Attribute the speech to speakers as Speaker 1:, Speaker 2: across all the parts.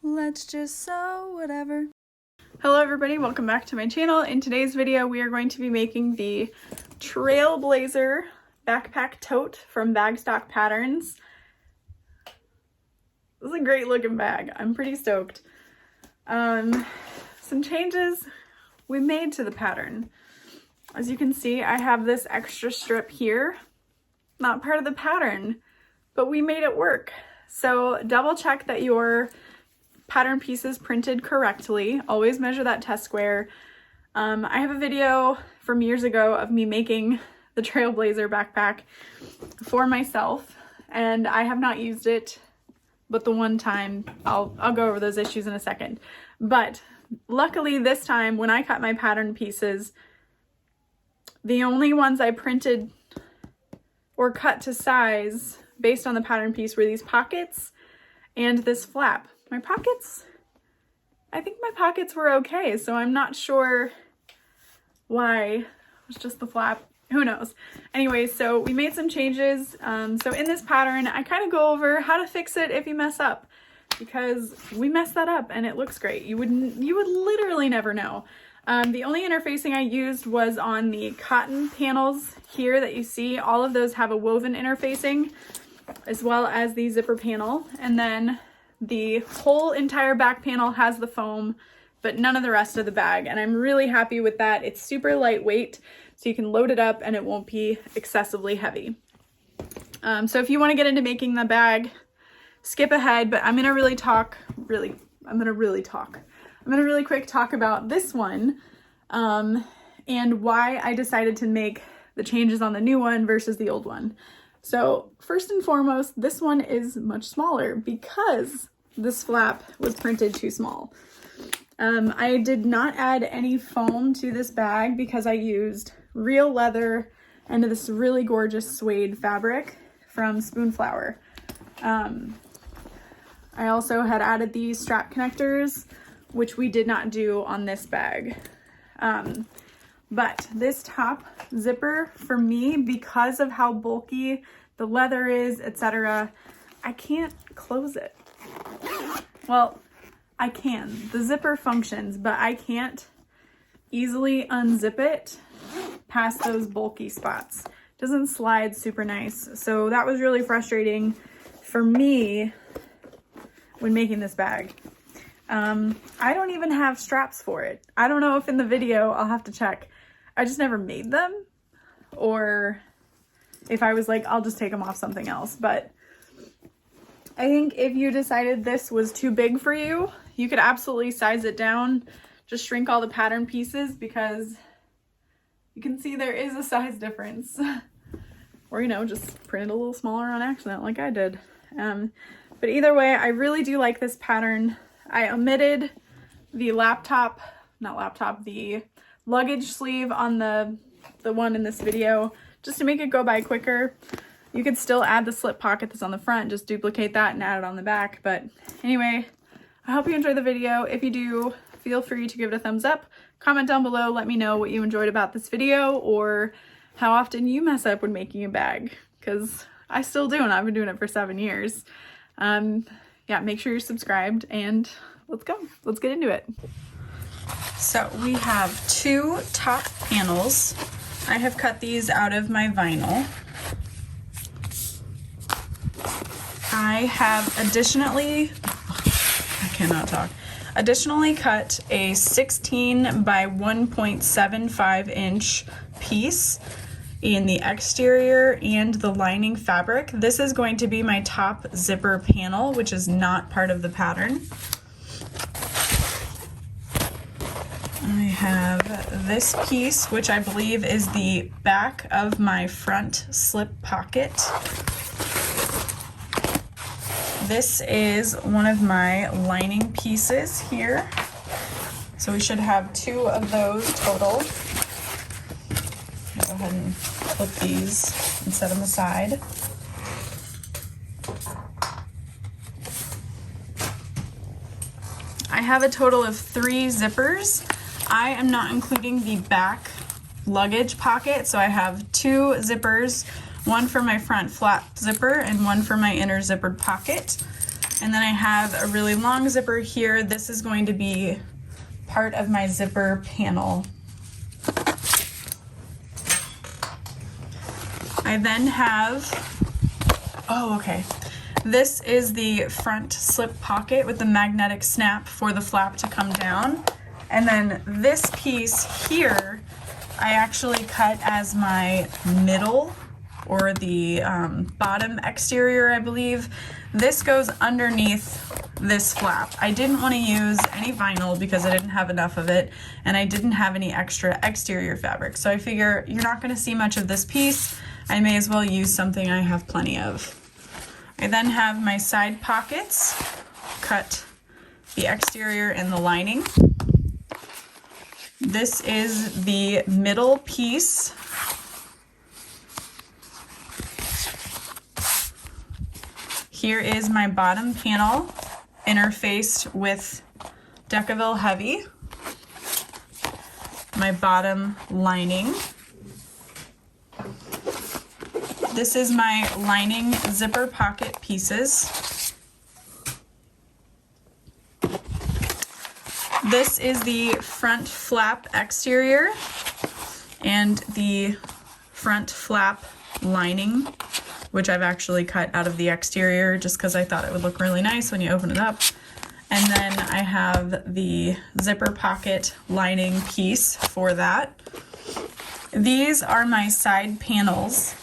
Speaker 1: Let's just sew whatever. Hello everybody, welcome back to my channel. In today's video we are going to be making the Trailblazer Backpack Tote from Bagstock Patterns. This is a great looking bag. I'm pretty stoked. Some changes we made to the pattern. As you can see, I have this extra strip here. Not part of the pattern, but we made it work. So double check that your pattern piece is printed correctly. Always measure that test square. I have a video from years ago of me making the Trailblazer backpack for myself, and I have not used it but the one time. I'll go over those issues in a second. But luckily this time when I cut my pattern pieces, the only ones I printed or cut to size based on the pattern piece were these pockets and this flap. My pockets, I think my pockets were okay, so I'm not sure why. It was just the flap. Who knows? Anyway, so we made some changes. So in this pattern, I kind of go over how to fix it if you mess up, because we messed that up and it looks great. You would literally never know. The only interfacing I used was on the cotton panels here that you see. All of those have a woven interfacing, as well as the zipper panel. And then the whole entire back panel has the foam, but none of the rest of the bag. And I'm really happy with that. It's super lightweight, so you can load it up and it won't be excessively heavy. So if you want to get into making the bag, skip ahead, but I'm going to really quick talk about this one and why I decided to make the changes on the new one versus the old one. So first and foremost, this one is much smaller because this flap was printed too small. I did not add any foam to this bag because I used real leather and this really gorgeous suede fabric from Spoonflower. I also had added these strap connectors, which we did not do on this bag. But this top zipper, for me, because of how bulky the leather is, etc., I can't close it. Well, I can. The zipper functions, but I can't easily unzip it past those bulky spots. It doesn't slide super nice. So that was really frustrating for me when making this bag. I don't even have straps for it. I don't know if in the video, I'll have to check, I just never made them, or if I was like, I'll just take them off something else. But I think if you decided this was too big for you, you could absolutely size it down, just shrink all the pattern pieces, because you can see there is a size difference. Or, you know, just print it a little smaller on accident like I did. But either way, I really do like this pattern. I omitted the the luggage sleeve on the one in this video, just to make it go by quicker. You could still add the slip pocket that's on the front, just duplicate that and add it on the back. But anyway, I hope you enjoyed the video. If you do, feel free to give it a thumbs up. Comment down below, let me know what you enjoyed about this video, or how often you mess up when making a bag, because I still do, and I've been doing it for 7 years. Yeah, make sure you're subscribed, and let's go. Let's get into it. So we have 2 top panels. I have cut these out of my vinyl. I have additionally cut a 16 by 1.75 inch piece in the exterior and the lining fabric. This is going to be my top zipper panel, which is not part of the pattern. I have this piece, which I believe is the back of my front slip pocket. This is one of my lining pieces here. So we should have 2 of those total. Go ahead and flip these and set them aside. I have a total of 3 zippers. I am not including the back luggage pocket, so I have 2 zippers, one for my front flap zipper and one for my inner zippered pocket. And then I have a really long zipper here. This is going to be part of my zipper panel. I then have, oh, okay. This is the front slip pocket with the magnetic snap for the flap to come down. And then this piece here, I actually cut as my middle or the bottom exterior, I believe. This goes underneath this flap. I didn't want to use any vinyl because I didn't have enough of it, and I didn't have any extra exterior fabric. So I figure you're not going to see much of this piece. I may as well use something I have plenty of. I then have my side pockets, cut the exterior and the lining. This is the middle piece. Here is my bottom panel interfaced with Decaville Heavy. My bottom lining. This is my lining zipper pocket pieces. This is the front flap exterior and the front flap lining, which I've actually cut out of the exterior just because I thought it would look really nice when you open it up. And then I have the zipper pocket lining piece for that. These are my side panels.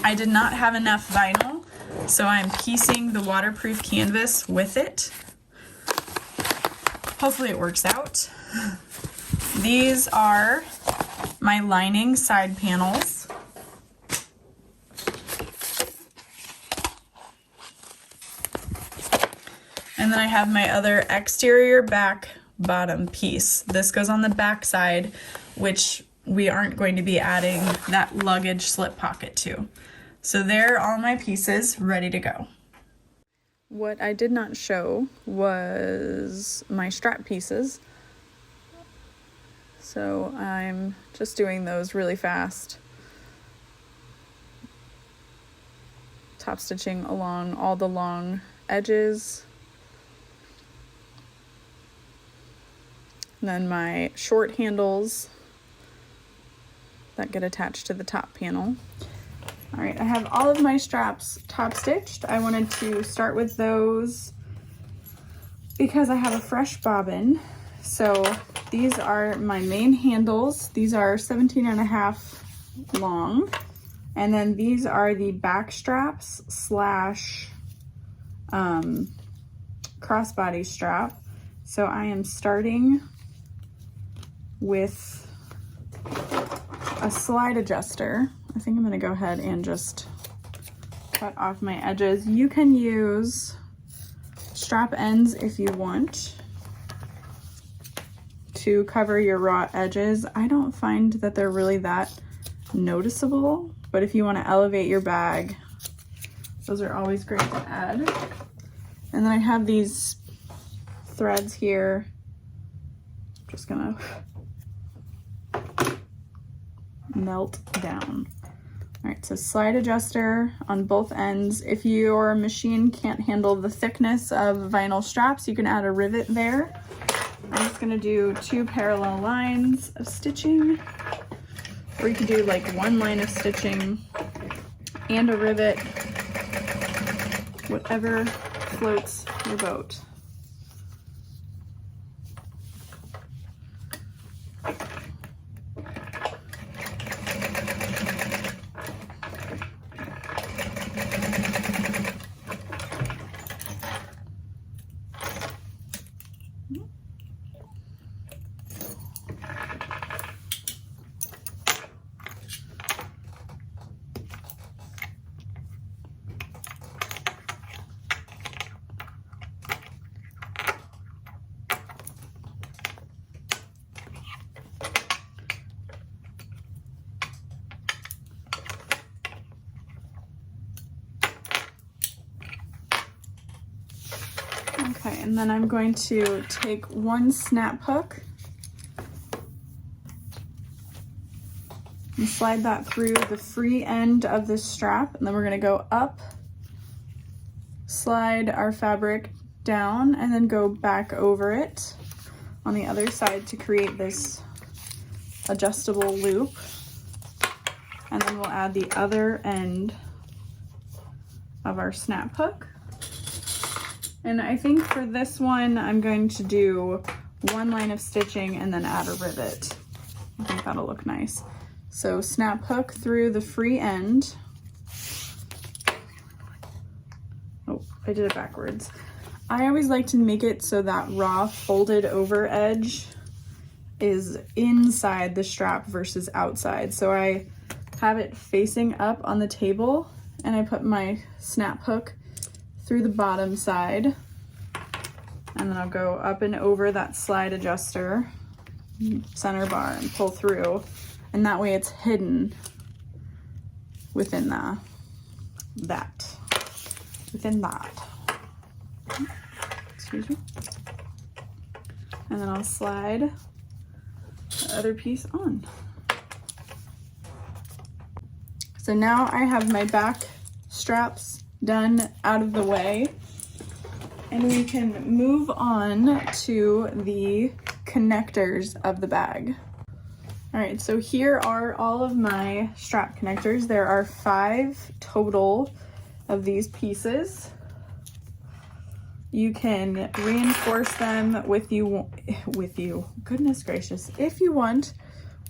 Speaker 1: I did not have enough vinyl, so I'm piecing the waterproof canvas with it. Hopefully it works out. These are my lining side panels. And then I have my other exterior back bottom piece. This goes on the back side, which we aren't going to be adding that luggage slip pocket to. So there are all my pieces ready to go. What I did not show was my strap pieces. So I'm just doing those really fast. Top stitching along all the long edges. And then my short handles that get attached to the top panel. All right, I have all of my straps top stitched. I wanted to start with those because I have a fresh bobbin. So these are my main handles. These are 17.5 long. And then these are the back straps slash crossbody strap. So I am starting with a slide adjuster. I think I'm going to go ahead and just cut off my edges. You can use strap ends if you want to cover your raw edges. I don't find that they're really that noticeable, but if you want to elevate your bag, those are always great to add. And then I have these threads here. Just gonna melt down. All right, so slide adjuster on both ends. If your machine can't handle the thickness of vinyl straps, you can add a rivet there. I'm just gonna do 2 parallel lines of stitching, or you could do like 1 line of stitching and a rivet, whatever floats your boat. Okay, and then I'm going to take 1 snap hook and slide that through the free end of this strap, and then we're going to go up, slide our fabric down and then go back over it on the other side to create this adjustable loop. And then we'll add the other end of our snap hook. And I think for this one, I'm going to do one line of stitching and then add a rivet. I think that'll look nice. So snap hook through the free end. Oh, I did it backwards. I always like to make it so that raw folded over edge is inside the strap versus outside. So I have it facing up on the table and I put my snap hook through the bottom side, and then I'll go up and over that slide adjuster center bar and pull through, and that way it's hidden within that. Excuse me. And then I'll slide the other piece on. So now I have my back straps done out of the way, and we can move on to the connectors of the bag. All right, so here are all of my strap connectors. There are 5 total of these pieces. You can reinforce them with you, goodness gracious, if you want,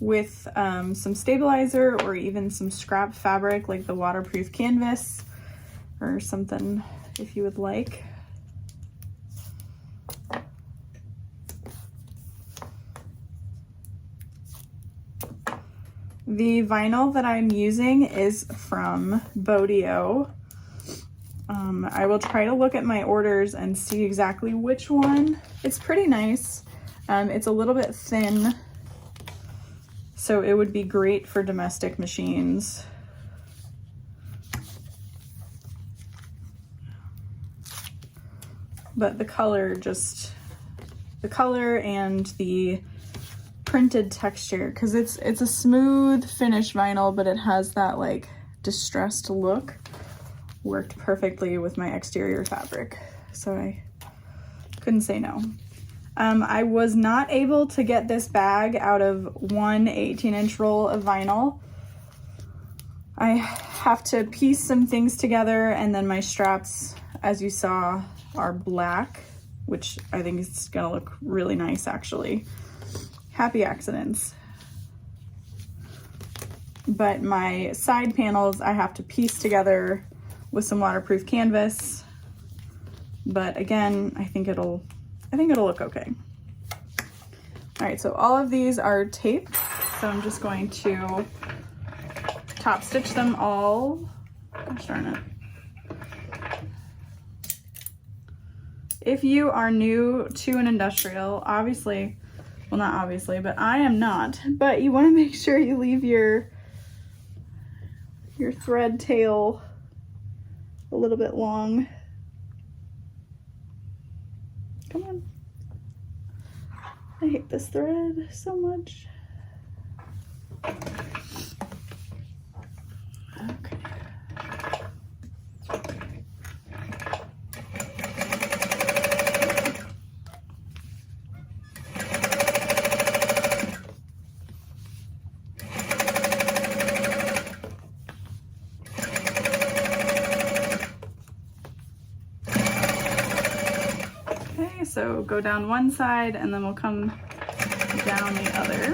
Speaker 1: with some stabilizer or even some scrap fabric like the waterproof canvas or something if you would like. The vinyl that I'm using is from BoDeeOh. I will try to look at my orders and see exactly which one. It's pretty nice. It's a little bit thin, so it would be great for domestic machines. But the color and the printed texture, because it's a smooth finish vinyl, but it has that like distressed look, worked perfectly with my exterior fabric, so I couldn't say no. I was not able to get this bag out of one 18-inch roll of vinyl. I have to piece some things together, and then my straps, as you saw, are black, which I think is gonna look really nice actually. Happy accidents. But my side panels I have to piece together with some waterproof canvas. But again, I think it'll look okay. All right, so all of these are taped, so I'm just going to top stitch them all. Gosh darn it. If you are new to an industrial, obviously, well, not obviously, but I am not, but you want to make sure you leave your thread tail a little bit long. Come on. I hate this thread so much. Okay. So go down one side and then we'll come down the other.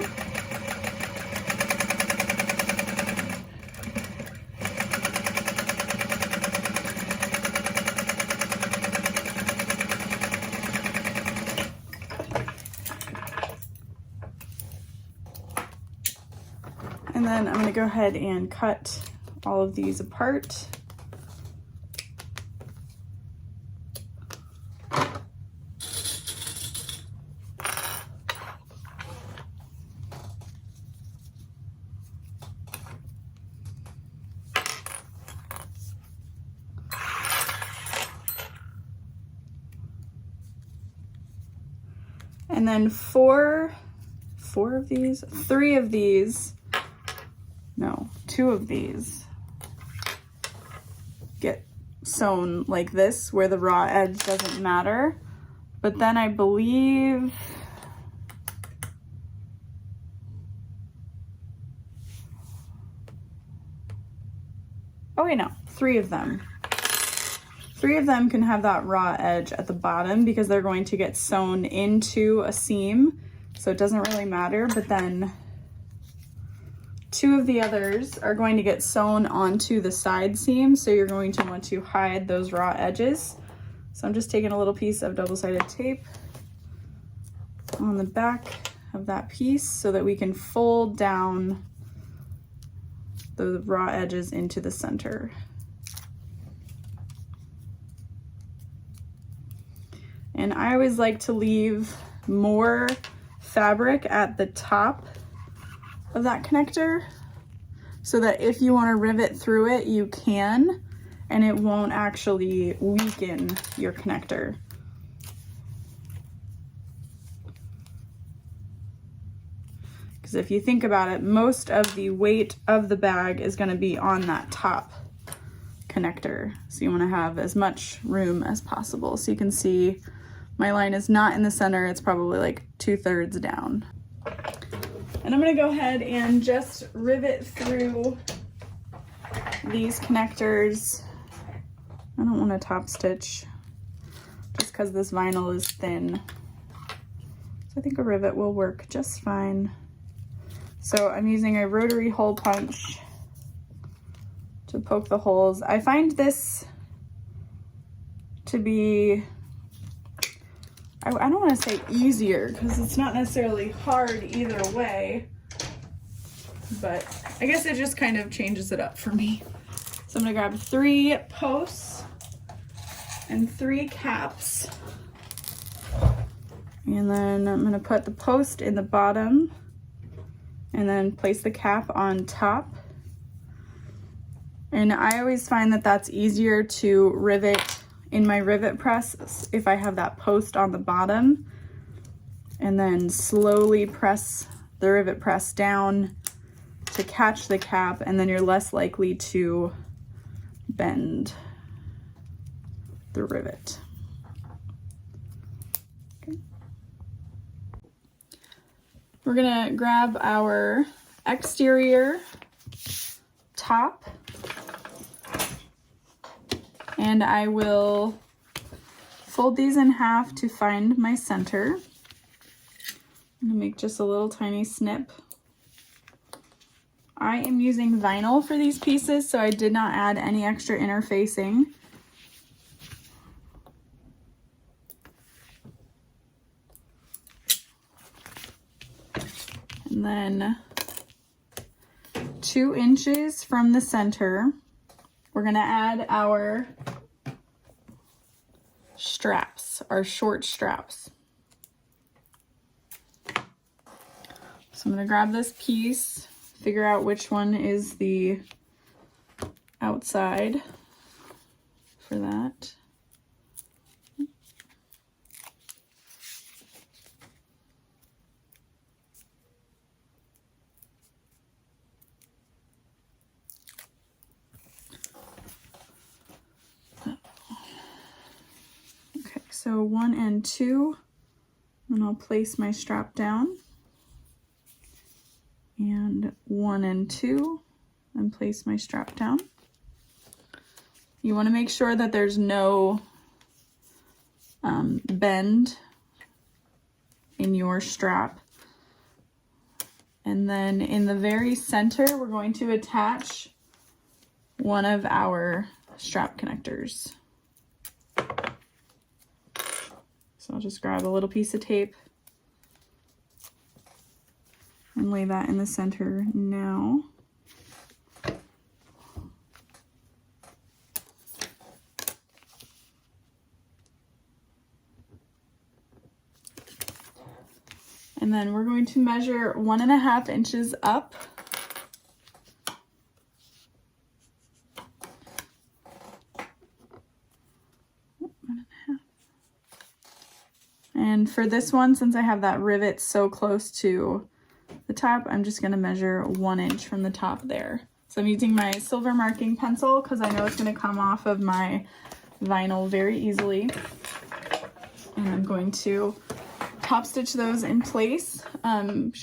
Speaker 1: And then I'm going to go ahead and cut all of these apart. And then two of these get sewn like this, where the raw edge doesn't matter. But then I believe, oh wait, no, 3 of them. 3 of them can have that raw edge at the bottom because they're going to get sewn into a seam, so it doesn't really matter. But then 2 of the others are going to get sewn onto the side seam, so you're going to want to hide those raw edges. So I'm just taking a little piece of double-sided tape on the back of that piece so that we can fold down the raw edges into the center. And I always like to leave more fabric at the top of that connector so that if you want to rivet through it, you can, and it won't actually weaken your connector. Because if you think about it, most of the weight of the bag is going to be on that top connector. So you want to have as much room as possible. So you can see my line is not in the center, it's probably like 2/3 down. And I'm gonna go ahead and just rivet through these connectors. I don't want to top stitch just because this vinyl is thin. So I think a rivet will work just fine. So I'm using a rotary hole punch to poke the holes. I find this to be, I don't want to say easier because it's not necessarily hard either way, but I guess it just kind of changes it up for me. So I'm gonna grab 3 posts and 3 caps, and then I'm gonna put the post in the bottom and then place the cap on top. And I always find that that's easier to rivet in my rivet press if I have that post on the bottom, and then slowly press the rivet press down to catch the cap, and then you're less likely to bend the rivet. Okay. We're gonna grab our exterior top, and I will fold these in half to find my center. I'm gonna make just a little tiny snip. I am using vinyl for these pieces, so I did not add any extra interfacing. And then 2 inches from the center, we're gonna add our straps, our short straps. So I'm gonna grab this piece, figure out which one is the outside for that. Okay, so 1 and 2, and I'll place my strap down. And 1 and 2, and place my strap down. You want to make sure that there's no bend in your strap. And then in the very center, we're going to attach one of our strap connectors. So I'll just grab a little piece of tape and lay that in the center now. And then we're going to measure 1.5 inches up. And for this one, since I have that rivet so close to the top, I'm just going to measure 1 inch from the top there. So So I'm using my silver marking pencil because I know it's going to come off of my vinyl very easily. And I'm going to top stitch those in place. In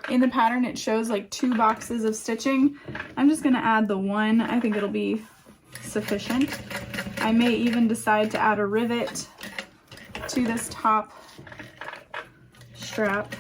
Speaker 1: the pattern it shows like 2 boxes of stitching. I'm just going to add the 1. I think it'll be sufficient. I may even decide to add a rivet to this top strap.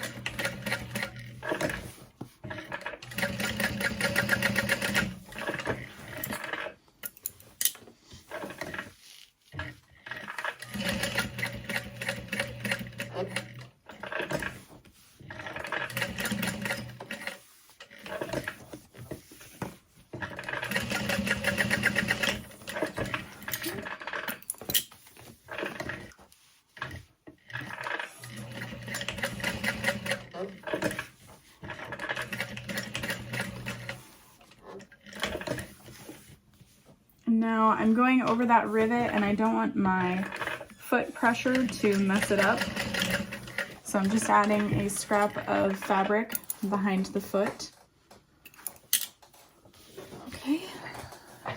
Speaker 1: Now I'm going over that rivet and I don't want my foot pressure to mess it up. So I'm just adding a scrap of fabric behind the foot. Okay,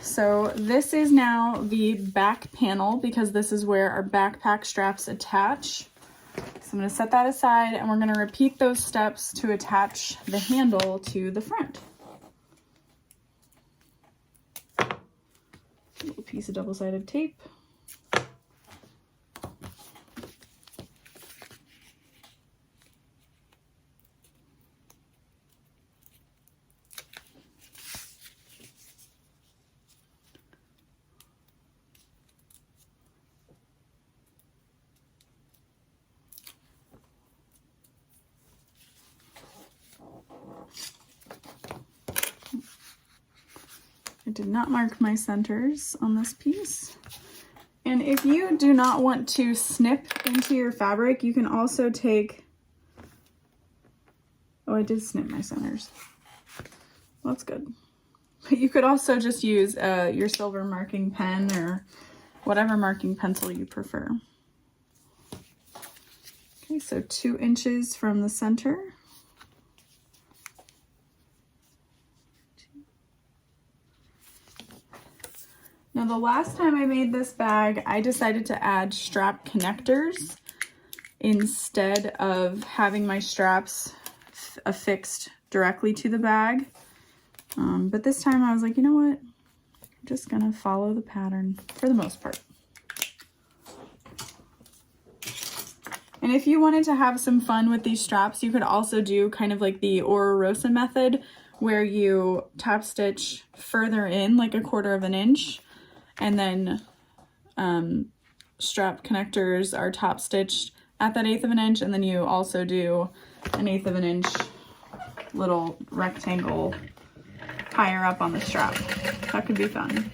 Speaker 1: so this is now the back panel because this is where our backpack straps attach. So I'm going to set that aside and we're going to repeat those steps to attach the handle to the front. A little piece of double-sided tape. I did not mark my centers on this piece. And if you do not want to snip into your fabric, you can also take, oh, I did snip my centers. Well, that's good. But you could also just use your silver marking pen or whatever marking pencil you prefer. Okay, so 2 inches from the center. Now the last time I made this bag, I decided to add strap connectors instead of having my straps affixed directly to the bag. But this time I was like, you know what? I'm just gonna follow the pattern for the most part. And if you wanted to have some fun with these straps, you could also do kind of like the Ora Rosa method where you top stitch further in like 1/4 of an inch. And then strap connectors are top stitched at that 1/8 of an inch, and then you also do an 1/8 of an inch little rectangle higher up on the strap. That could be fun.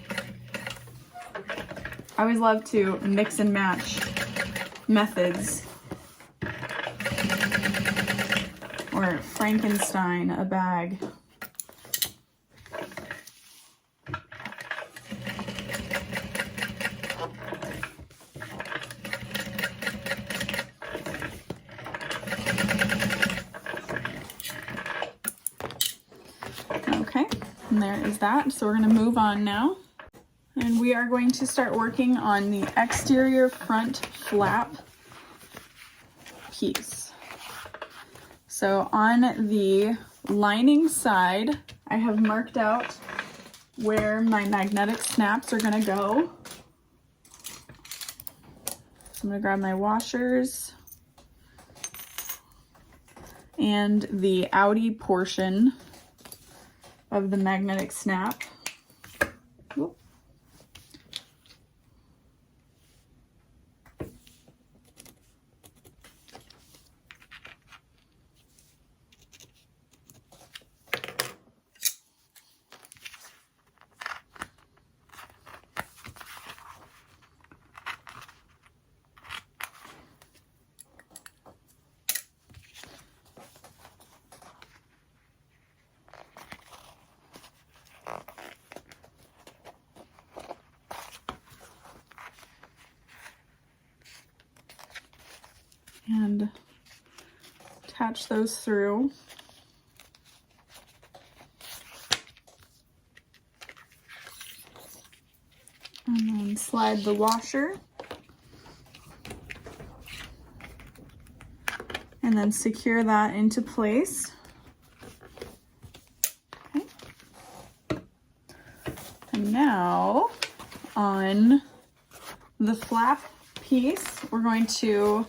Speaker 1: I always love to mix and match methods or Frankenstein a bag. And there is that. So we're going to move on now. And we are going to start working on the exterior front flap piece. So on the lining side, I have marked out where my magnetic snaps are going to go. So I'm going to grab my washers and the outie portion of the magnetic snap. Whoop. And attach those through. slide the washer. And then secure that into place. Okay. And now on the flap piece, we're going to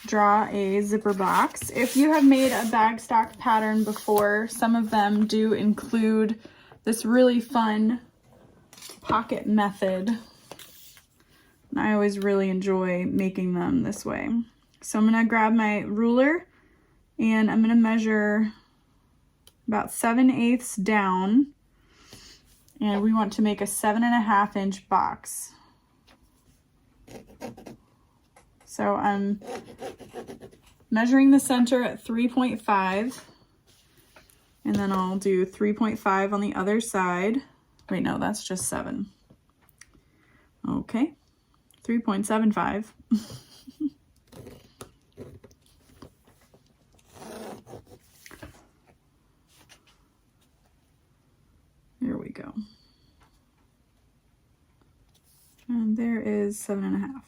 Speaker 1: draw a zipper box. If you have made a Bagstock pattern before, some of them do include this really fun pocket method. And I always really enjoy making them this way. So I'm gonna grab my ruler and I'm gonna measure about 7/8 down, and we want to make a 7.5 inch box. So I'm measuring the center at 3.5, and then I'll do 3.5 on the other side. Wait, no, that's just 7. Okay, 3.75. There we go. And there is 7.5.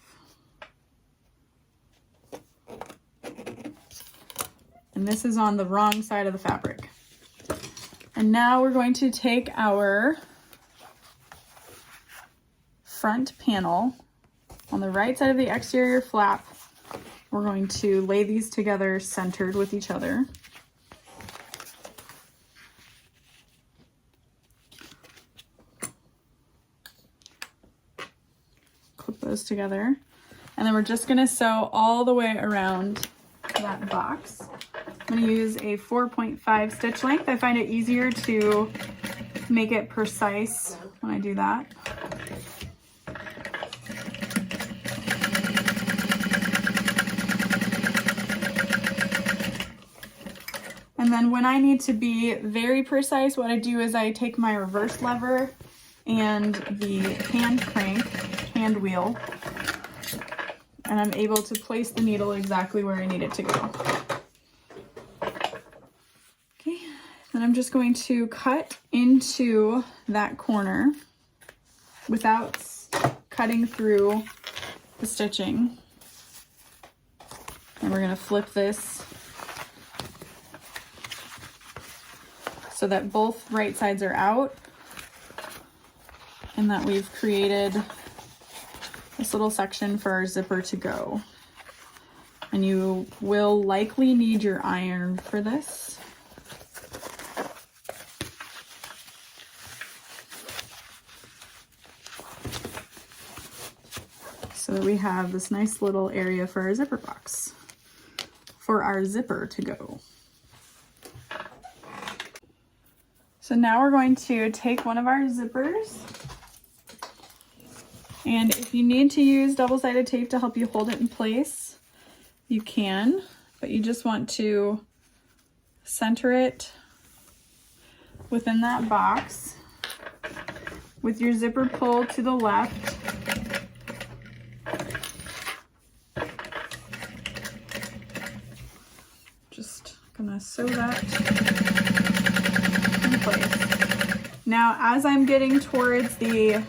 Speaker 1: And this is on the wrong side of the fabric. And now we're going to take our front panel on the right side of the exterior flap. We're going to lay these together centered with each other. Clip those together. And then we're just gonna sew all the way around that box. I'm gonna use a 4.5 stitch length. I find it easier to make it precise when I do that. And then when I need to be very precise, what I do is I take my reverse lever and the hand wheel, and I'm able to place the needle exactly where I need it to go. Okay, then I'm just going to cut into that corner without cutting through the stitching. And we're gonna flip this so that both right sides are out, and that we've created this little section for our zipper to go. And you will likely need your iron for this. So that we have this nice little area for our zipper box, for our zipper to go. So now we're going to take one of our zippers, and if you need to use double-sided tape to help you hold it in place, you can, but you just want to center it within that box with your zipper pull to the left. Just gonna sew that in place. Now, as I'm getting towards the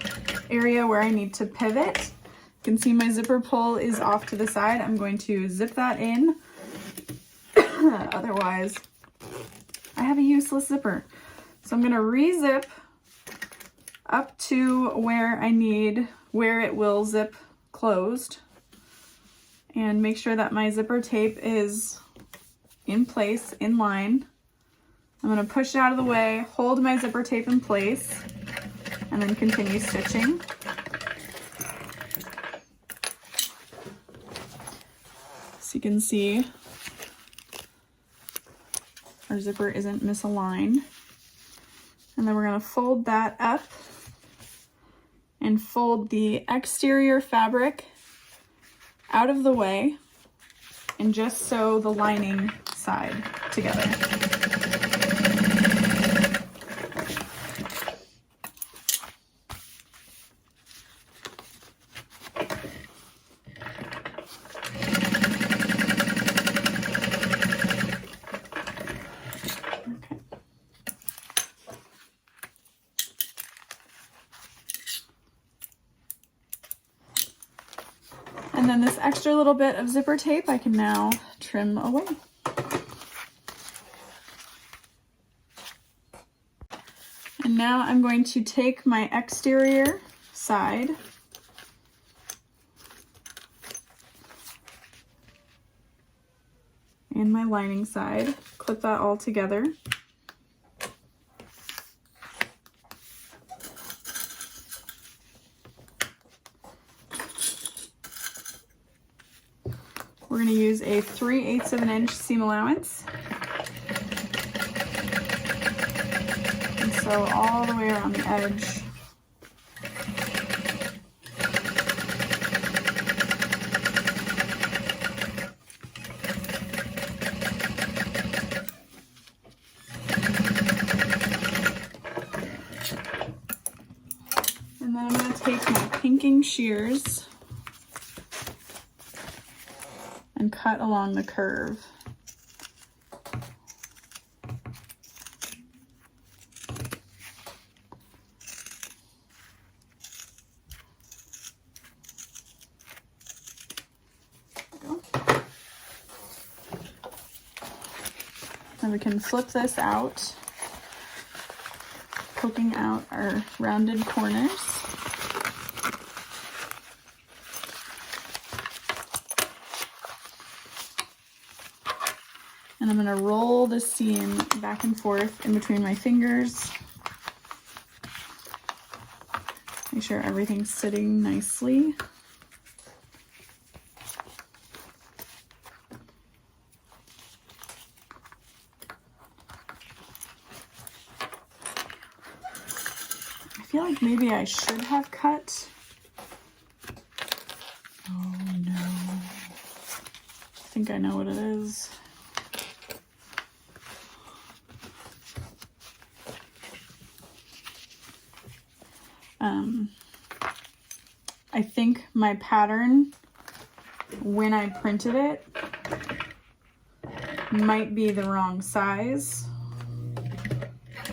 Speaker 1: area where I need to pivot, you can see my zipper pull is off to the side. I'm going to zip that in. Otherwise, I have a useless zipper. So I'm gonna re-zip up to where it will zip closed, and make sure that my zipper tape is in place, in line. I'm gonna push it out of the way, hold my zipper tape in place, and then continue stitching. So you can see our zipper isn't misaligned. And then we're gonna fold that up and fold the exterior fabric out of the way and just sew the lining side together. And then this extra little bit of zipper tape I can now trim away. And now I'm going to take my exterior side and my lining side, clip that all together. We're going to use a 3/8 of an inch seam allowance. And sew all the way around the edge. And then I'm going to take my pinking shears and cut along the curve. And we can flip this out, poking out our rounded corners. And I'm going to roll the seam back and forth in between my fingers. Make sure everything's sitting nicely. I feel like maybe I should have cut. Oh no. I think I know what it is. I think my pattern, when I printed it, might be the wrong size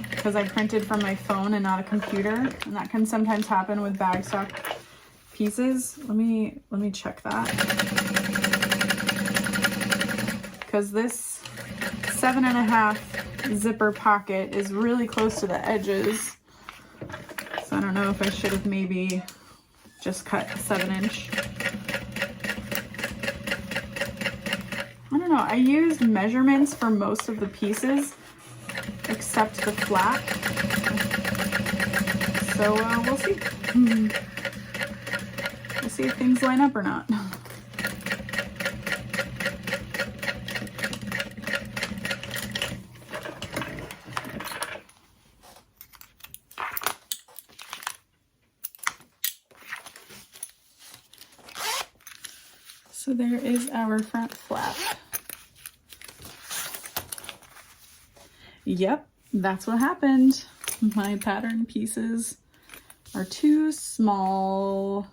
Speaker 1: because I printed from my phone and not a computer, and that can sometimes happen with Bagstock pieces. Let me check that, because this 7.5 zipper pocket is really close to the edges. So I don't know if I should have maybe just cut a 7-inch. I don't know, I used measurements for most of the pieces except the flap. So we'll see. We'll see if things line up or not. So there is our front flap. Yep, that's what happened. My pattern pieces are too small.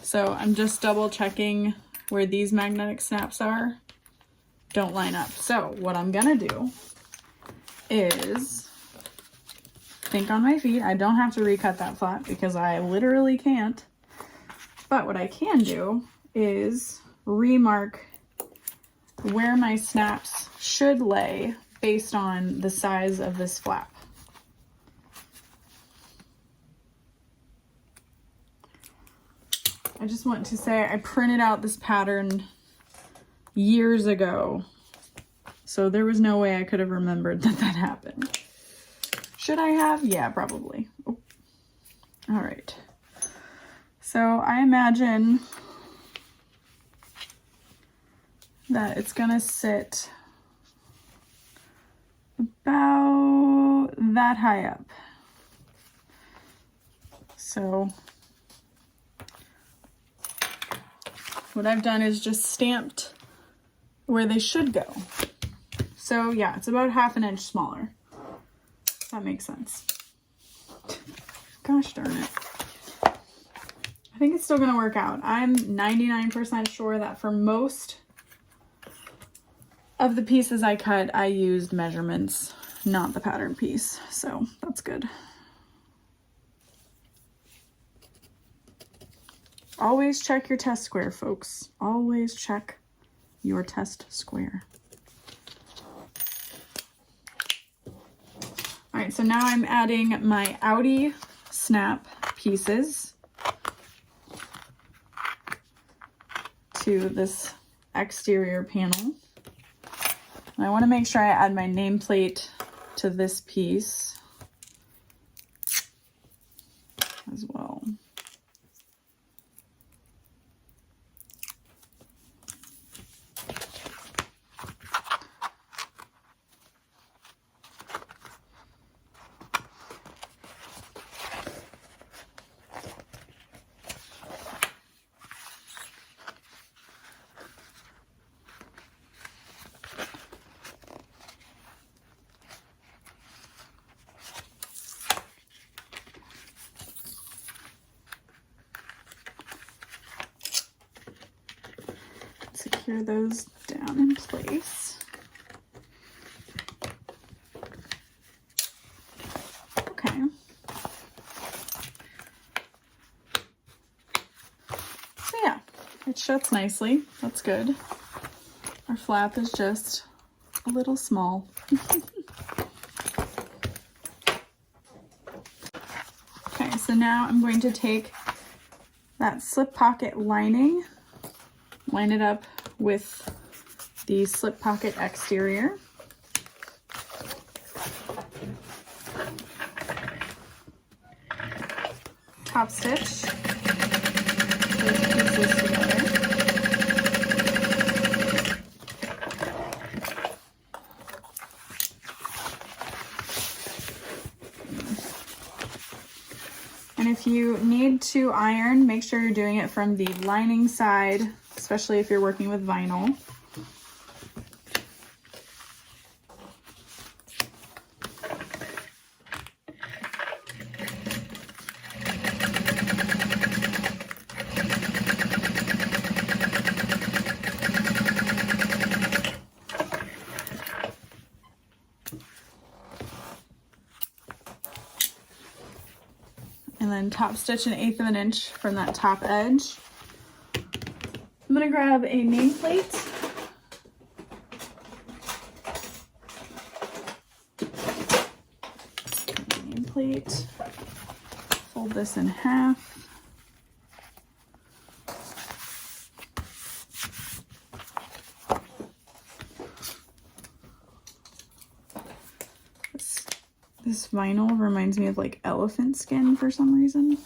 Speaker 1: So I'm just double checking where these magnetic snaps are. Don't line up. So what I'm gonna do is think on my feet. I don't have to recut that flap because I literally can't. But what I can do is remark where my snaps should lay based on the size of this flap. I just want to say I printed out this pattern years ago, so there was no way I could have remembered that that happened. Should I have? Yeah, probably. Oh. All right. So I imagine that it's gonna sit about that high up. So what I've done is just stamped where they should go. So yeah, it's about 1/2 inch smaller. That makes sense. Gosh darn it. I think it's still gonna work out. I'm 99% sure that for most of the pieces I cut, I used measurements, not the pattern piece. So that's good. Always check your test square, folks. Always check your test square. All right, so now I'm adding my outie snap pieces to this exterior panel. And I want to make sure I add my nameplate to this piece as well. Secure those down in place. Okay. So yeah, it shuts nicely. That's good. Our flap is just a little small. Okay, so now I'm going to take that slip pocket lining, line it up with the slip pocket exterior. Top stitch those pieces together. And if you need to iron, make sure you're doing it from the lining side, especially if you're working with vinyl. And then top stitch 1/8 of an inch from that top edge. I'm gonna grab a nameplate. Nameplate. Fold this in half. This vinyl reminds me of like elephant skin for some reason.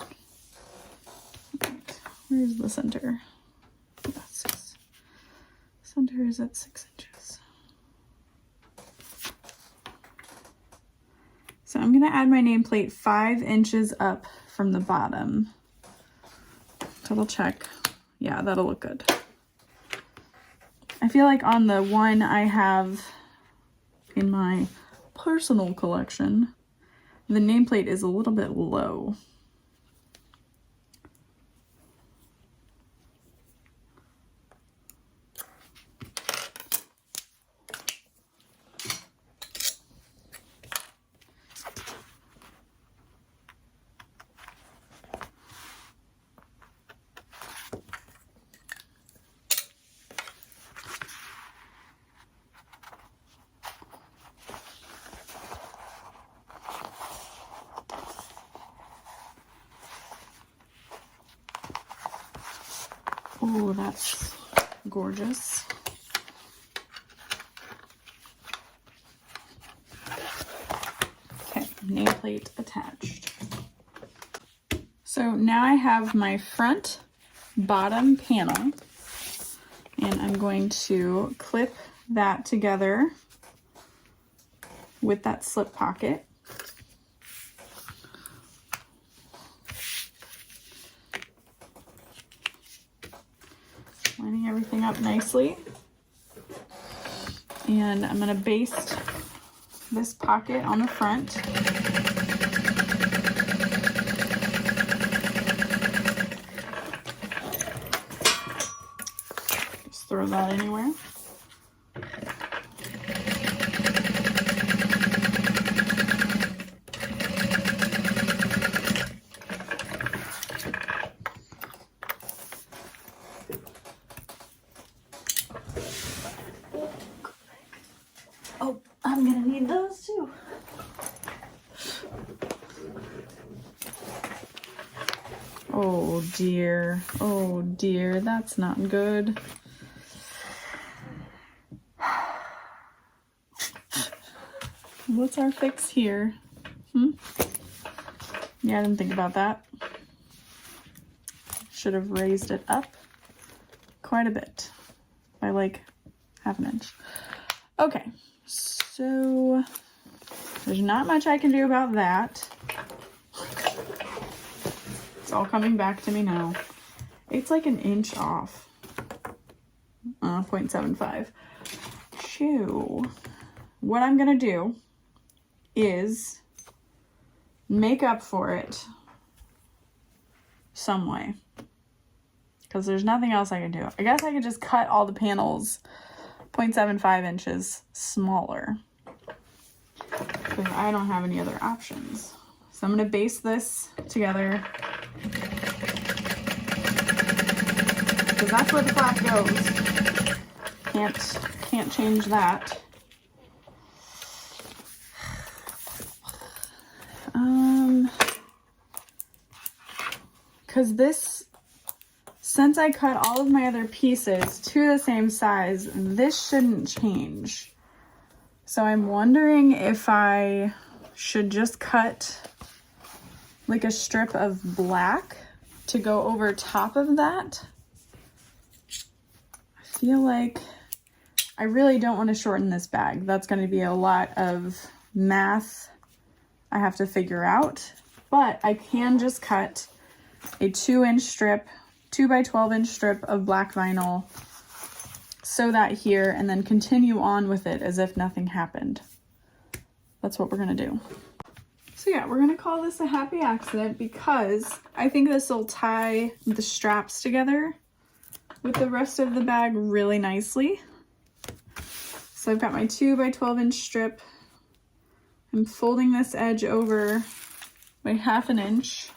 Speaker 1: Right. Where's the center? Center is at 6 inches. So I'm gonna add my nameplate 5 inches up from the bottom. Double check. Yeah, that'll look good. I feel like on the one I have in my personal collection, the nameplate is a little bit low. Oh, that's gorgeous. Okay, nameplate attached. So now I have my front bottom panel, and I'm going to clip that together with that slip pocket. Lining everything up nicely. And I'm going to baste this pocket on the front. Just throw that anywhere. dear. Oh dear, that's not good. What's our fix here? Yeah, I didn't think about that. Should have raised it up quite a bit by like half an inch. Okay, so there's not much I can do about that. It's all coming back to me now. It's like an inch off. 0.75. Shoo. What I'm gonna do is make up for it some way, because there's nothing else I can do. I guess I could just cut all the panels 0.75 inches smaller, because I don't have any other options. So I'm going to base this together, because that's where the flap goes. Can't change that. Because this, since I cut all of my other pieces to the same size, this shouldn't change. So I'm wondering if I should just cut like a strip of black to go over top of that. I feel like I really don't want to shorten this bag. That's going to be a lot of math I have to figure out, but I can just cut a 2-inch strip, 2x12-inch strip of black vinyl, sew that here, and then continue on with it as if nothing happened. That's what we're gonna do. So yeah, we're gonna call this a happy accident, because I think this will tie the straps together with the rest of the bag really nicely. So I've got my 2x12-inch strip. I'm folding this edge over by half an inch.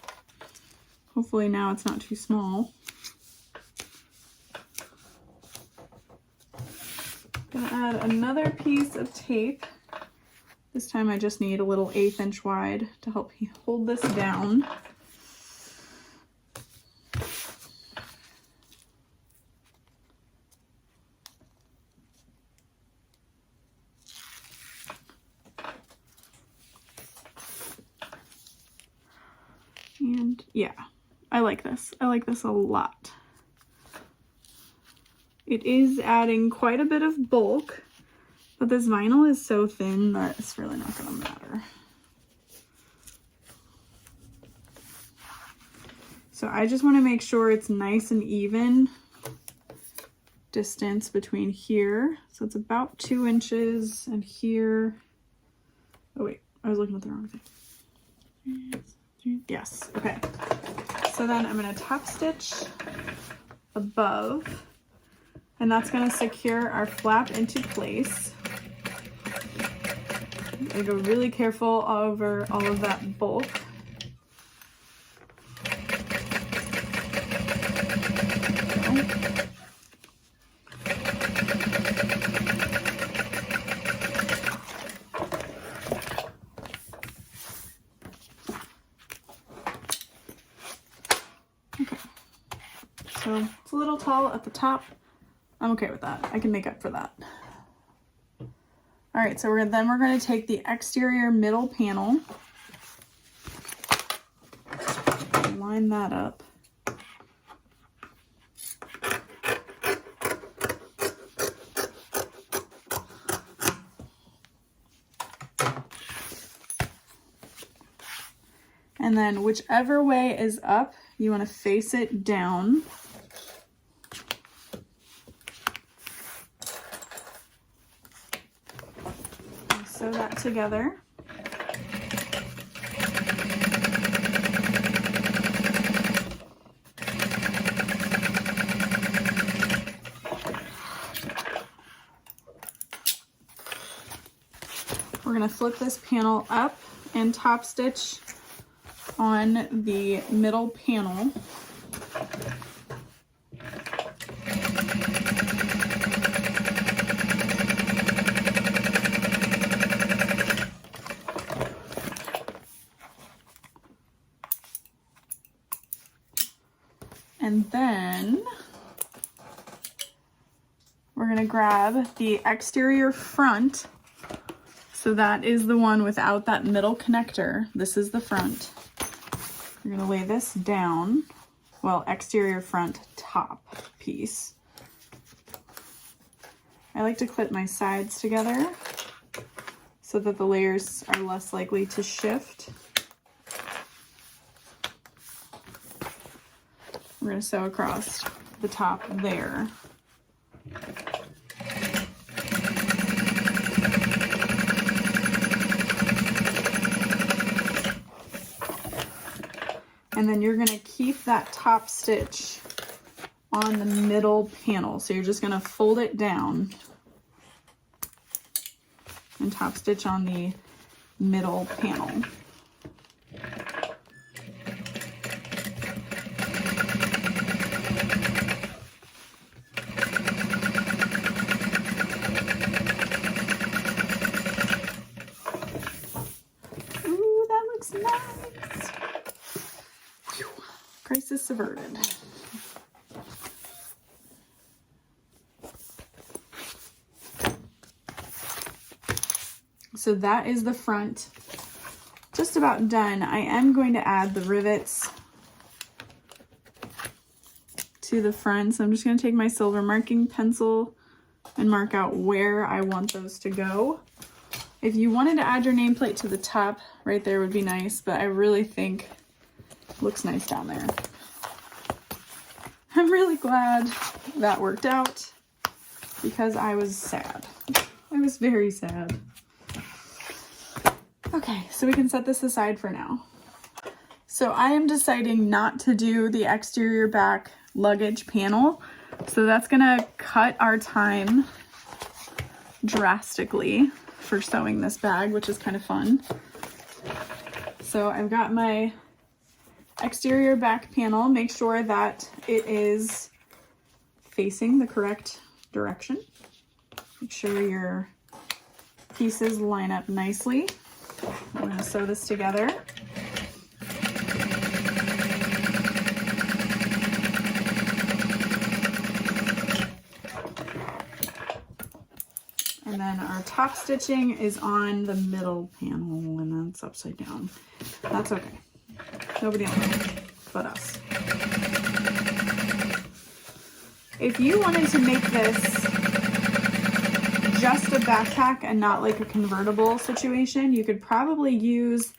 Speaker 1: Hopefully now it's not too small. Gonna add another piece of tape. This time I just need a little 1/8 inch wide to help hold this down. And yeah, I like this. I like this a lot. It is adding quite a bit of bulk, but this vinyl is so thin that it's really not going to matter. So I just want to make sure it's nice and even distance between here. So it's about 2 inches, and here. Oh wait, I was looking at the wrong thing. Yes, okay. So then I'm going to top stitch above, and that's going to secure our flap into place. I go really careful over all of that bulk. Okay, so it's a little tall at the top. I'm okay with that. I can make up for that. All right, so we're going to take the exterior middle panel, line that up. And then whichever way is up, you want to face it down. Sew that together. We're going to flip this panel up and top stitch on the middle panel. And then we're gonna grab the exterior front. So that is the one without that middle connector. This is the front. We're gonna lay this down. Well, exterior front top piece. I like to clip my sides together so that the layers are less likely to shift. We're going to sew across the top there. And then you're going to keep that top stitch on the middle panel. So you're just going to fold it down and top stitch on the middle panel. Ooh, that looks nice. Whew. Crisis averted. So that is the front, just about done. I am going to add the rivets to the front. So I'm just going to take my silver marking pencil and mark out where I want those to go. If you wanted to add your nameplate to the top, right there would be nice, but I really think it looks nice down there. I'm really glad that worked out because I was sad. I was very sad. Okay, so we can set this aside for now. So I am deciding not to do the exterior back luggage panel. So that's gonna cut our time drastically for sewing this bag, which is kind of fun. So I've got my exterior back panel. Make sure that it is facing the correct direction. Make sure your pieces line up nicely. I'm going to sew this together. And then our top stitching is on the middle panel and that's upside down. That's okay. Nobody else but us. If you wanted to make this just a backpack and not like a convertible situation, you could probably use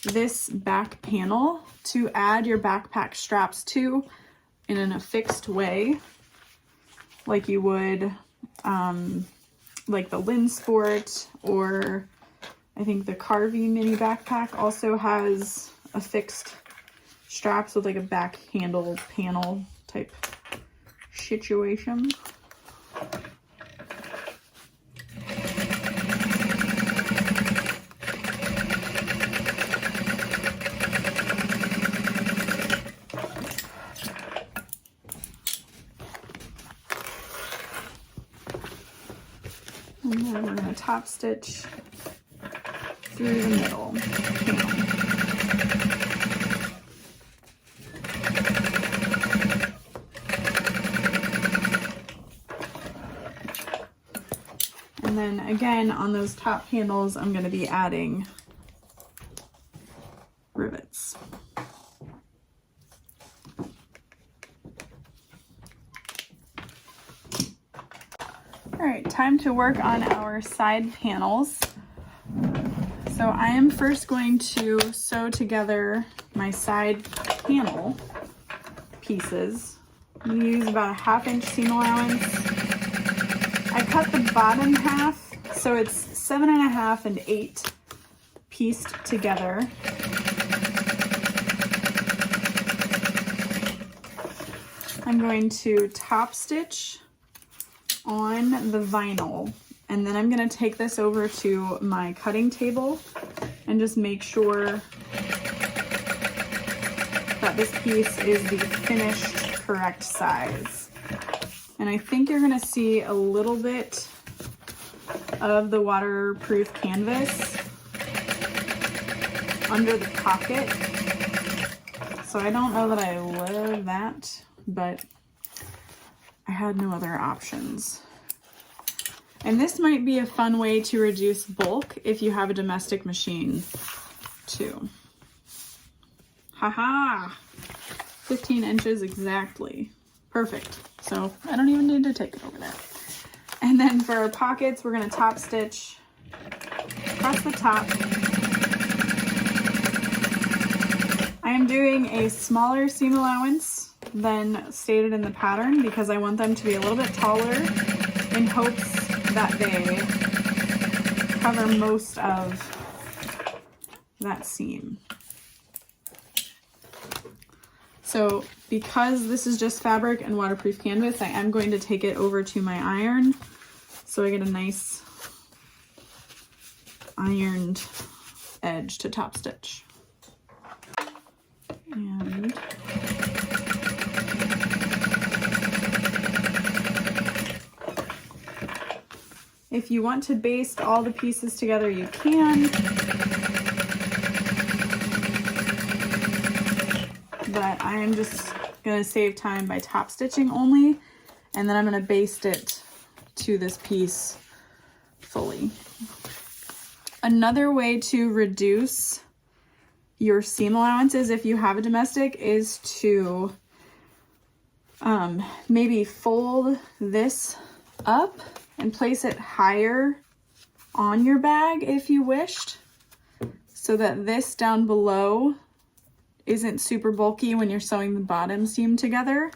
Speaker 1: this back panel to add your backpack straps to in an affixed way, like you would like the Lynn Sport, or I think the Carvey mini backpack also has affixed straps with like a back handle panel type situation. And then we're going to top stitch through the middle panel. And then again, on those top handles, I'm going to be adding rivets. All right, time to work on our side panels. So I am first going to sew together my side panel pieces. I'm going to use about a 1/2 inch seam allowance. I cut the bottom half, so it's 7.5 and 8 pieced together. I'm going to top stitch on the vinyl, and then I'm going to take this over to my cutting table and just make sure that this piece is the finished correct size. And I think you're going to see a little bit of the waterproof canvas under the pocket, so I don't know that I love that but I had no other options. And this might be a fun way to reduce bulk if you have a domestic machine too. Haha! 15 inches exactly. Perfect. So I don't even need to take it over there. And then for our pockets, we're gonna top stitch across the top. I am doing a smaller seam allowance than stated in the pattern because I want them to be a little bit taller in hopes that they cover most of that seam. So because this is just fabric and waterproof canvas, I am going to take it over to my iron so I get a nice ironed edge to top stitch. And if you want to baste all the pieces together, you can. But I am just going to save time by top stitching only, and then I'm going to baste it to this piece fully. Another way to reduce your seam allowances if you have a domestic is to maybe fold this up and place it higher on your bag if you wished, so that this down below isn't super bulky when you're sewing the bottom seam together.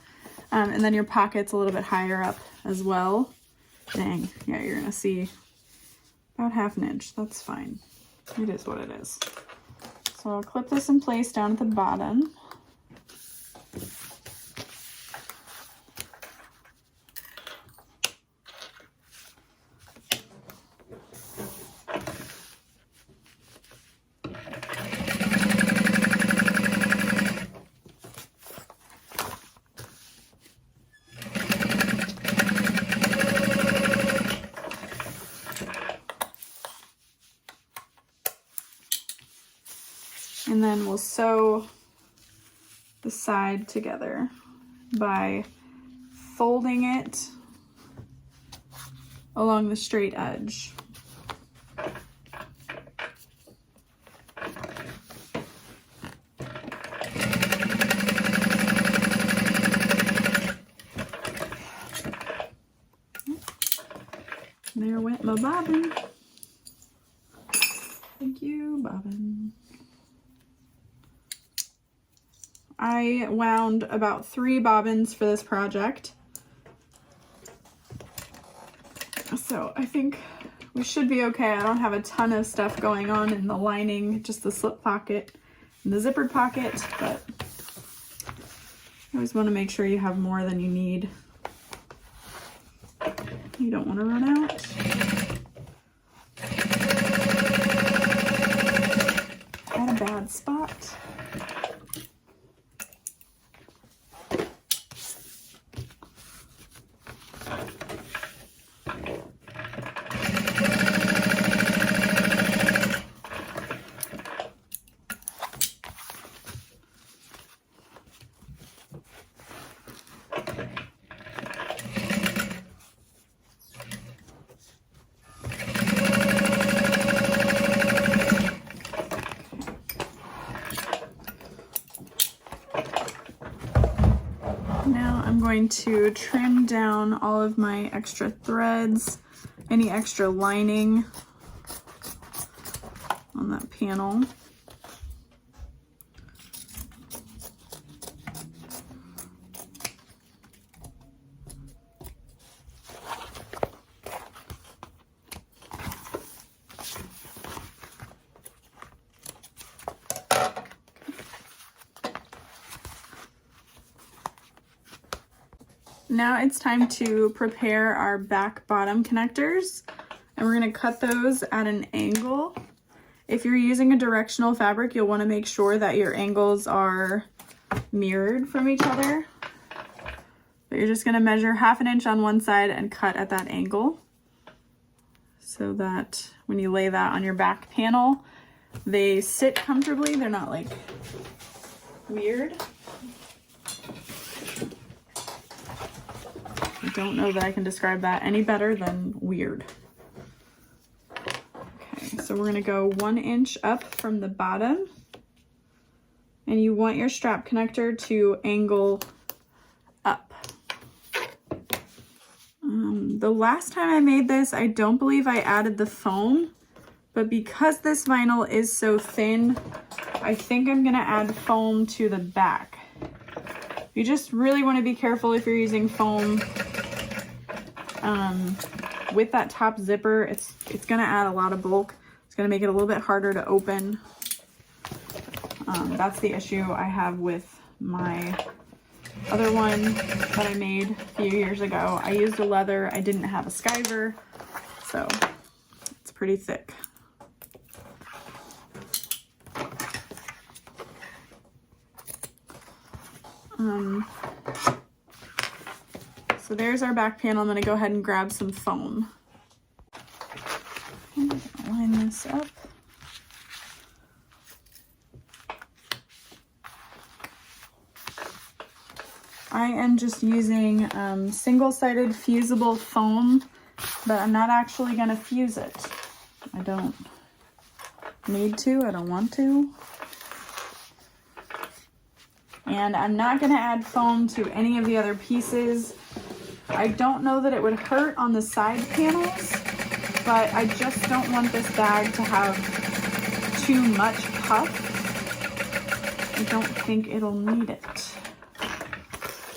Speaker 1: And then your pocket's a little bit higher up as well. Dang, yeah, you're gonna see about 1/2 inch. That's fine. It is what it is. So I'll clip this in place down at the bottom. And then we'll sew the side together by folding it along the straight edge. There went my bobbin. Thank you, bobbin. I wound about 3 bobbins for this project. So I think we should be okay. I don't have a ton of stuff going on in the lining, just the slip pocket and the zippered pocket, but you always want to make sure you have more than you need. You don't want to run out. At a bad spot. Going to trim down all of my extra threads, any extra lining on that panel. Now it's time to prepare our back bottom connectors, and we're going to cut those at an angle. If you're using a directional fabric, you'll want to make sure that your angles are mirrored from each other. But you're just going to measure 1/2 inch on one side and cut at that angle, so that when you lay that on your back panel, they sit comfortably. They're not like weird. don't know that I can describe that any better than weird. Okay, so we're gonna go 1 inch up from the bottom, and you want your strap connector to angle up. The last time I made this, I don't believe I added the foam, but because this vinyl is so thin, I think I'm gonna add foam to the back. You just really want to be careful if you're using foam with that top zipper. It's gonna add a lot of bulk. It's gonna make it a little bit harder to open. That's the issue I have with my other one that I made a few years ago. I used a leather, I didn't have a skiver, so it's pretty thick. So there's our back panel. I'm going to go ahead and grab some foam. Line this up. I am just using single-sided fusible foam, but I'm not actually going to fuse it. I don't need to, I don't want to. And I'm not going to add foam to any of the other pieces. I don't know that it would hurt on the side panels, but I just don't want this bag to have too much puff. I don't think it'll need it.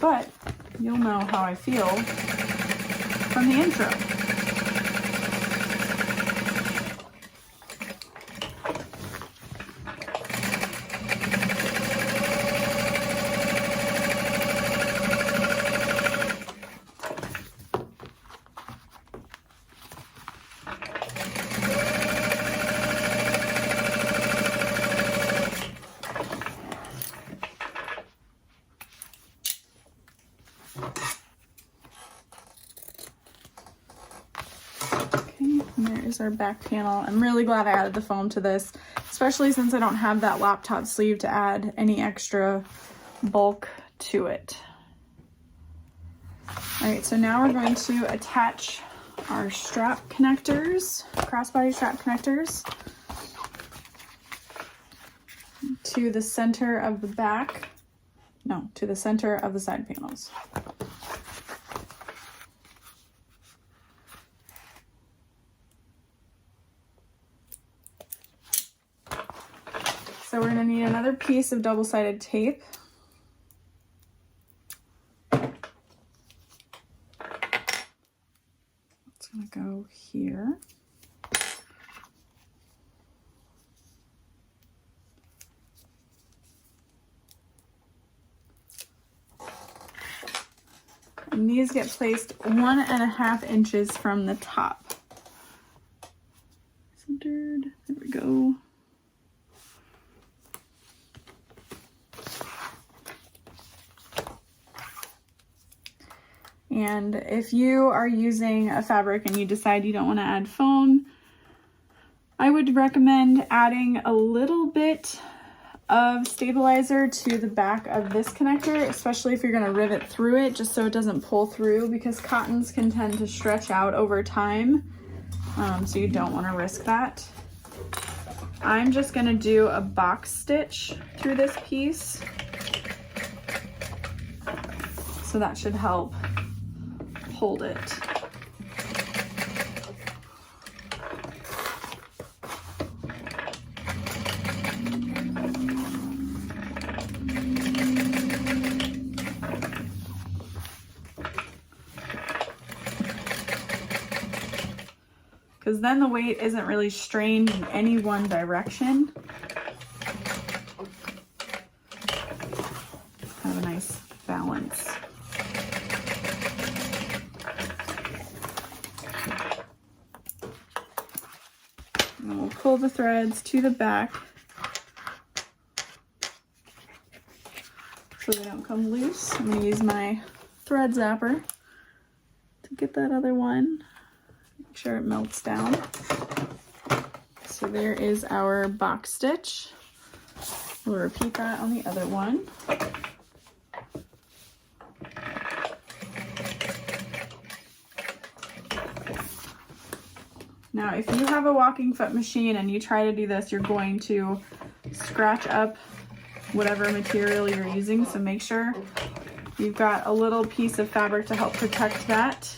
Speaker 1: But you'll know how I feel from the intro. Our back panel. I'm really glad I added the foam to this, especially since I don't have that laptop sleeve to add any extra bulk to it. All right, so now we're going to attach our strap connectors, crossbody strap connectors, to the center of the back, no, to the center of the side panels. So we're going to need another piece of double-sided tape. It's going to go here. And these get placed 1.5 inches from the top. Centered, there we go. And if you are using a fabric and you decide you don't want to add foam, I would recommend adding a little bit of stabilizer to the back of this connector, especially if you're going to rivet through it, just so it doesn't pull through, because cottons can tend to stretch out over time, so you don't want to risk that. I'm just going to do a box stitch through this piece, so that should help hold it. Because then the weight isn't really strained in any one direction. Have a nice balance. And we'll pull the threads to the back so they don't come loose. I'm going to use my thread zapper to get that other one. Make sure it melts down. So there is our box stitch. We'll repeat that on the other one. Now, if you have a walking foot machine and you try to do this, you're going to scratch up whatever material you're using, so make sure you've got a little piece of fabric to help protect that.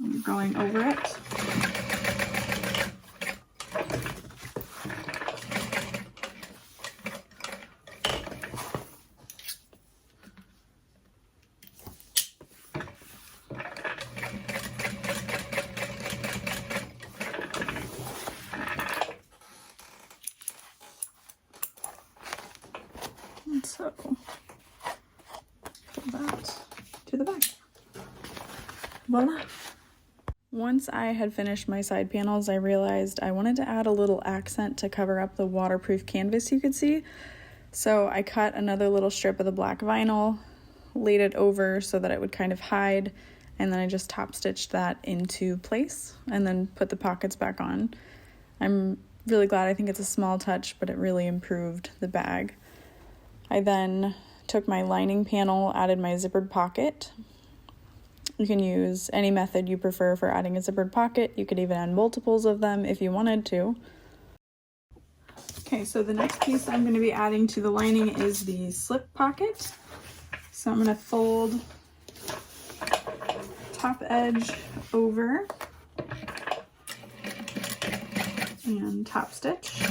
Speaker 1: I'm going over it. So, pull that to the back. Voila! Once I had finished my side panels, I realized I wanted to add a little accent to cover up the waterproof canvas you could see. So I cut another little strip of the black vinyl, laid it over so that it would kind of hide, and then I just top stitched that into place and then put the pockets back on. I'm really glad. I think it's a small touch, but it really improved the bag. I then took my lining panel, added my zippered pocket. You can use any method you prefer for adding a zippered pocket. You could even add multiples of them if you wanted to. Okay, so the next piece I'm going to be adding to the lining is the slip pocket. So I'm going to fold top edge over and top stitch.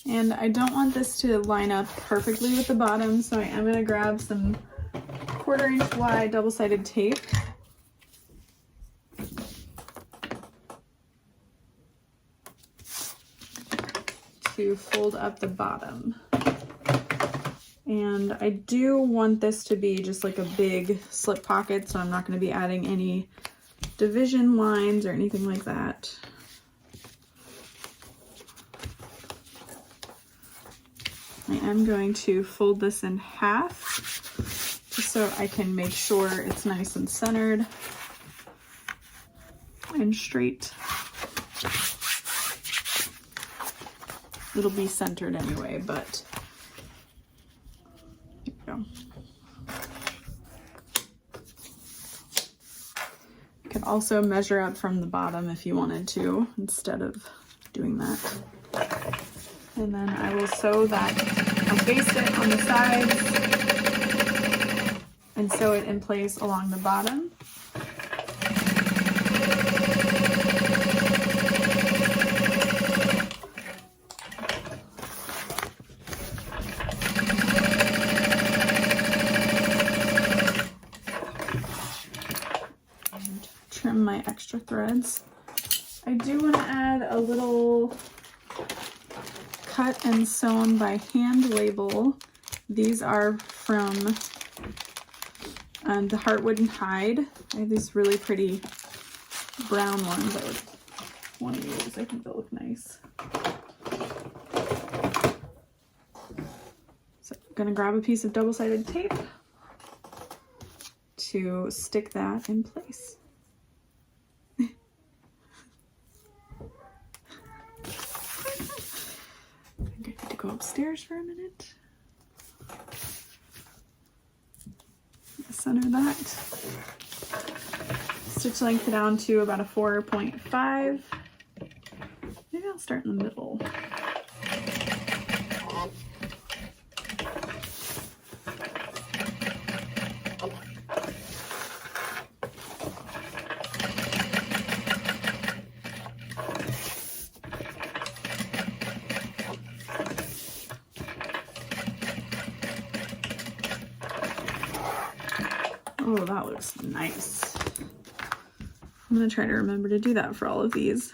Speaker 1: And I don't want this to line up perfectly with the bottom, so I am going to grab some 1/4 inch wide double-sided tape. To fold up the bottom. And I do want this to be just like a big slip pocket, so I'm not going to be adding any division lines or anything like that. I am going to fold this in half just so I can make sure it's nice and centered and straight. It'll be centered anyway, but there we go. You could also measure up from the bottom if you wanted to, instead of doing that. And then I will sew that, I'll baste it on the sides and sew it in place along the bottom. And trim my extra threads. I do want to add a little cut and sewn by hand label. These are from the Heartwood and Hide. I have these really pretty brown ones I would want to use. I think they'll look nice. So I'm gonna grab a piece of double-sided tape to stick that in place. Go upstairs for a minute. Center that. Stitch length down to about a 4.5. Maybe I'll start in the middle. Oh, that looks nice. I'm gonna try to remember to do that for all of these.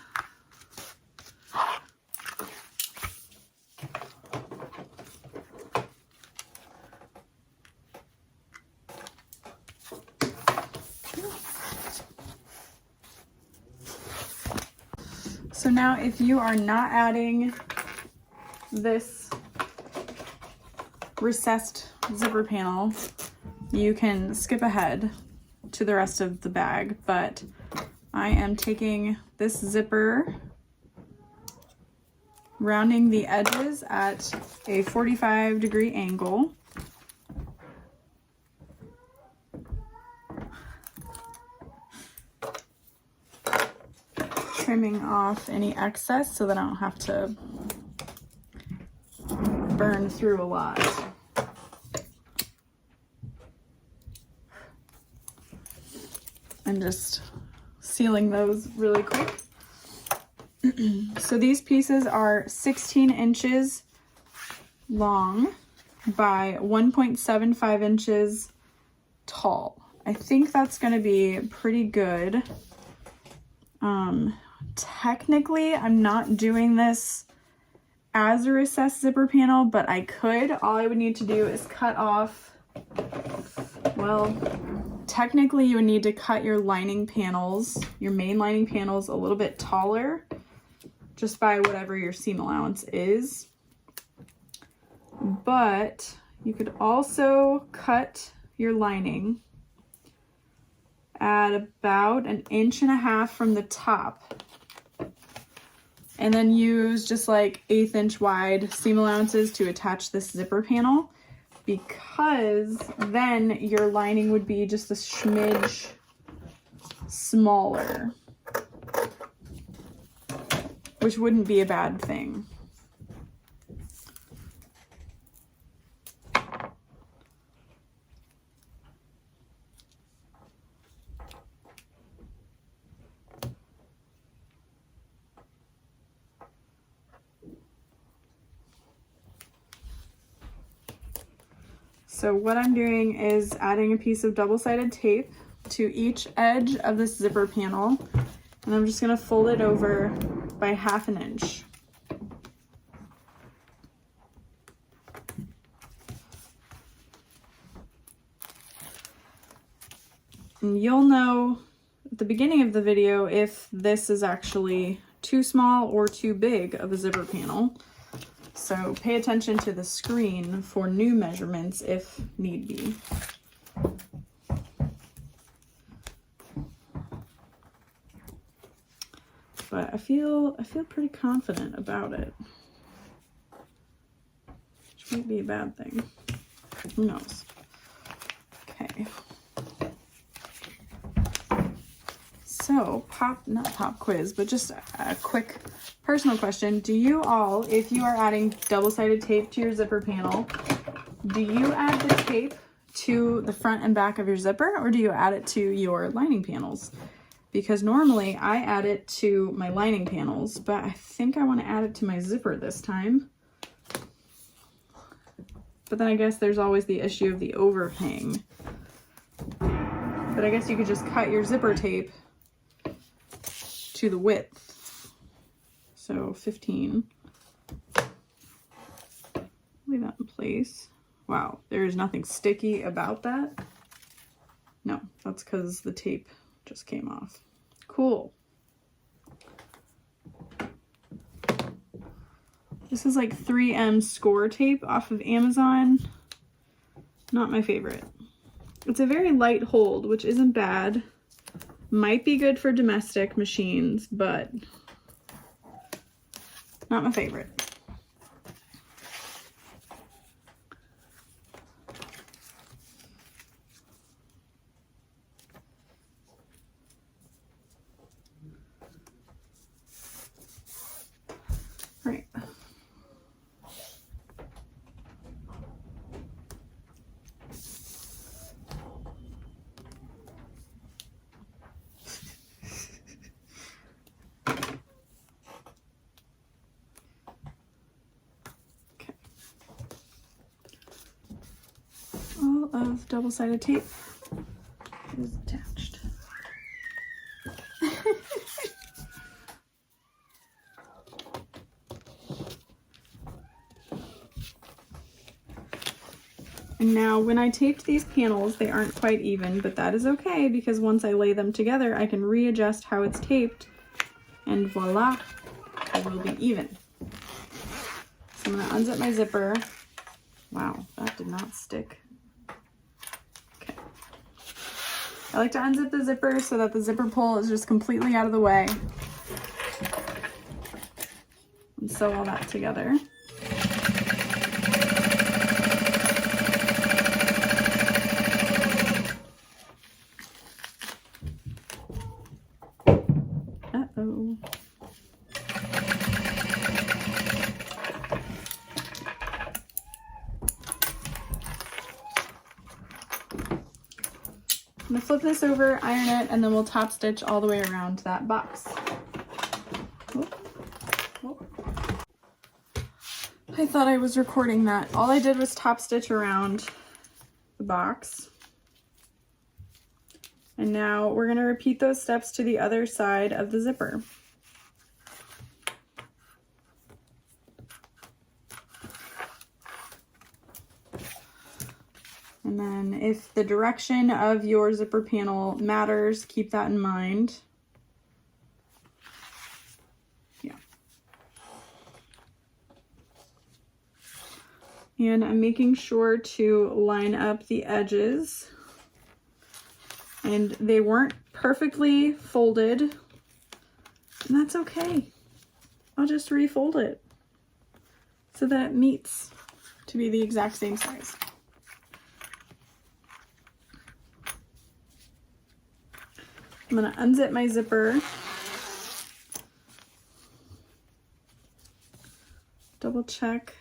Speaker 1: So now if you are not adding this recessed zipper panel, you can skip ahead to the rest of the bag, but I am taking this zipper, rounding the edges at a 45-degree angle. Trimming off any excess so that I don't have to burn through a lot. And just sealing those really quick. So these pieces are 16 inches long by 1.75 inches tall. I think that's going to be pretty good. Technically, I'm not doing this as a recessed zipper panel, but I could. All I would need to do is cut off, well, technically you would need to cut your lining panels, your main lining panels, a little bit taller, just by whatever your seam allowance is. But you could also cut your lining at about 1.5 inches from the top, and then use just like 1/8 inch wide seam allowances to attach this zipper panel, because then your lining would be just a smidge smaller, which wouldn't be a bad thing. So what I'm doing is adding a piece of double-sided tape to each edge of this zipper panel, and I'm just going to fold it over by 1/2 inch. And you'll know at the beginning of the video if this is actually too small or too big of a zipper panel. So pay attention to the screen for new measurements if need be. But I feel pretty confident about it, which might be a bad thing. Who knows? Okay. So not pop quiz, but just a quick personal question. Do you all, if you are adding double-sided tape to your zipper panel, do you add the tape to the front and back of your zipper, or do you add it to your lining panels? Because normally I add it to my lining panels, but I think I want to add it to my zipper this time. But then I guess there's always the issue of the overhang. But I guess you could just cut your zipper tape to the width. So 15. Leave that in place. Wow, there's nothing sticky about that. No, that's because the tape just came off. Cool. This is like 3M score tape off of Amazon. Not my favorite. It's a very light hold, which isn't bad. Might be good for domestic machines, but not my favorite. Right. Of double-sided tape is attached. And now when I taped these panels, they aren't quite even, but that is okay because once I lay them together, I can readjust how it's taped, and voila, it will be even. So I'm gonna unzip my zipper. Wow, that did not stick. Okay. I like to unzip the zipper so that the zipper pull is just completely out of the way. And sew all that together. Uh-oh. I'm gonna flip this over, iron it, and then we'll top stitch all the way around that box. Whoop. Whoop. I thought I was recording that. All I did was top stitch around the box. And now we're gonna repeat those steps to the other side of the zipper. And then if the direction of your zipper panel matters, keep that in mind. Yeah. And I'm making sure to line up the edges. And they weren't perfectly folded, and that's okay. I'll just refold it so that it meets to be the exact same size. I'm gonna unzip my zipper, double check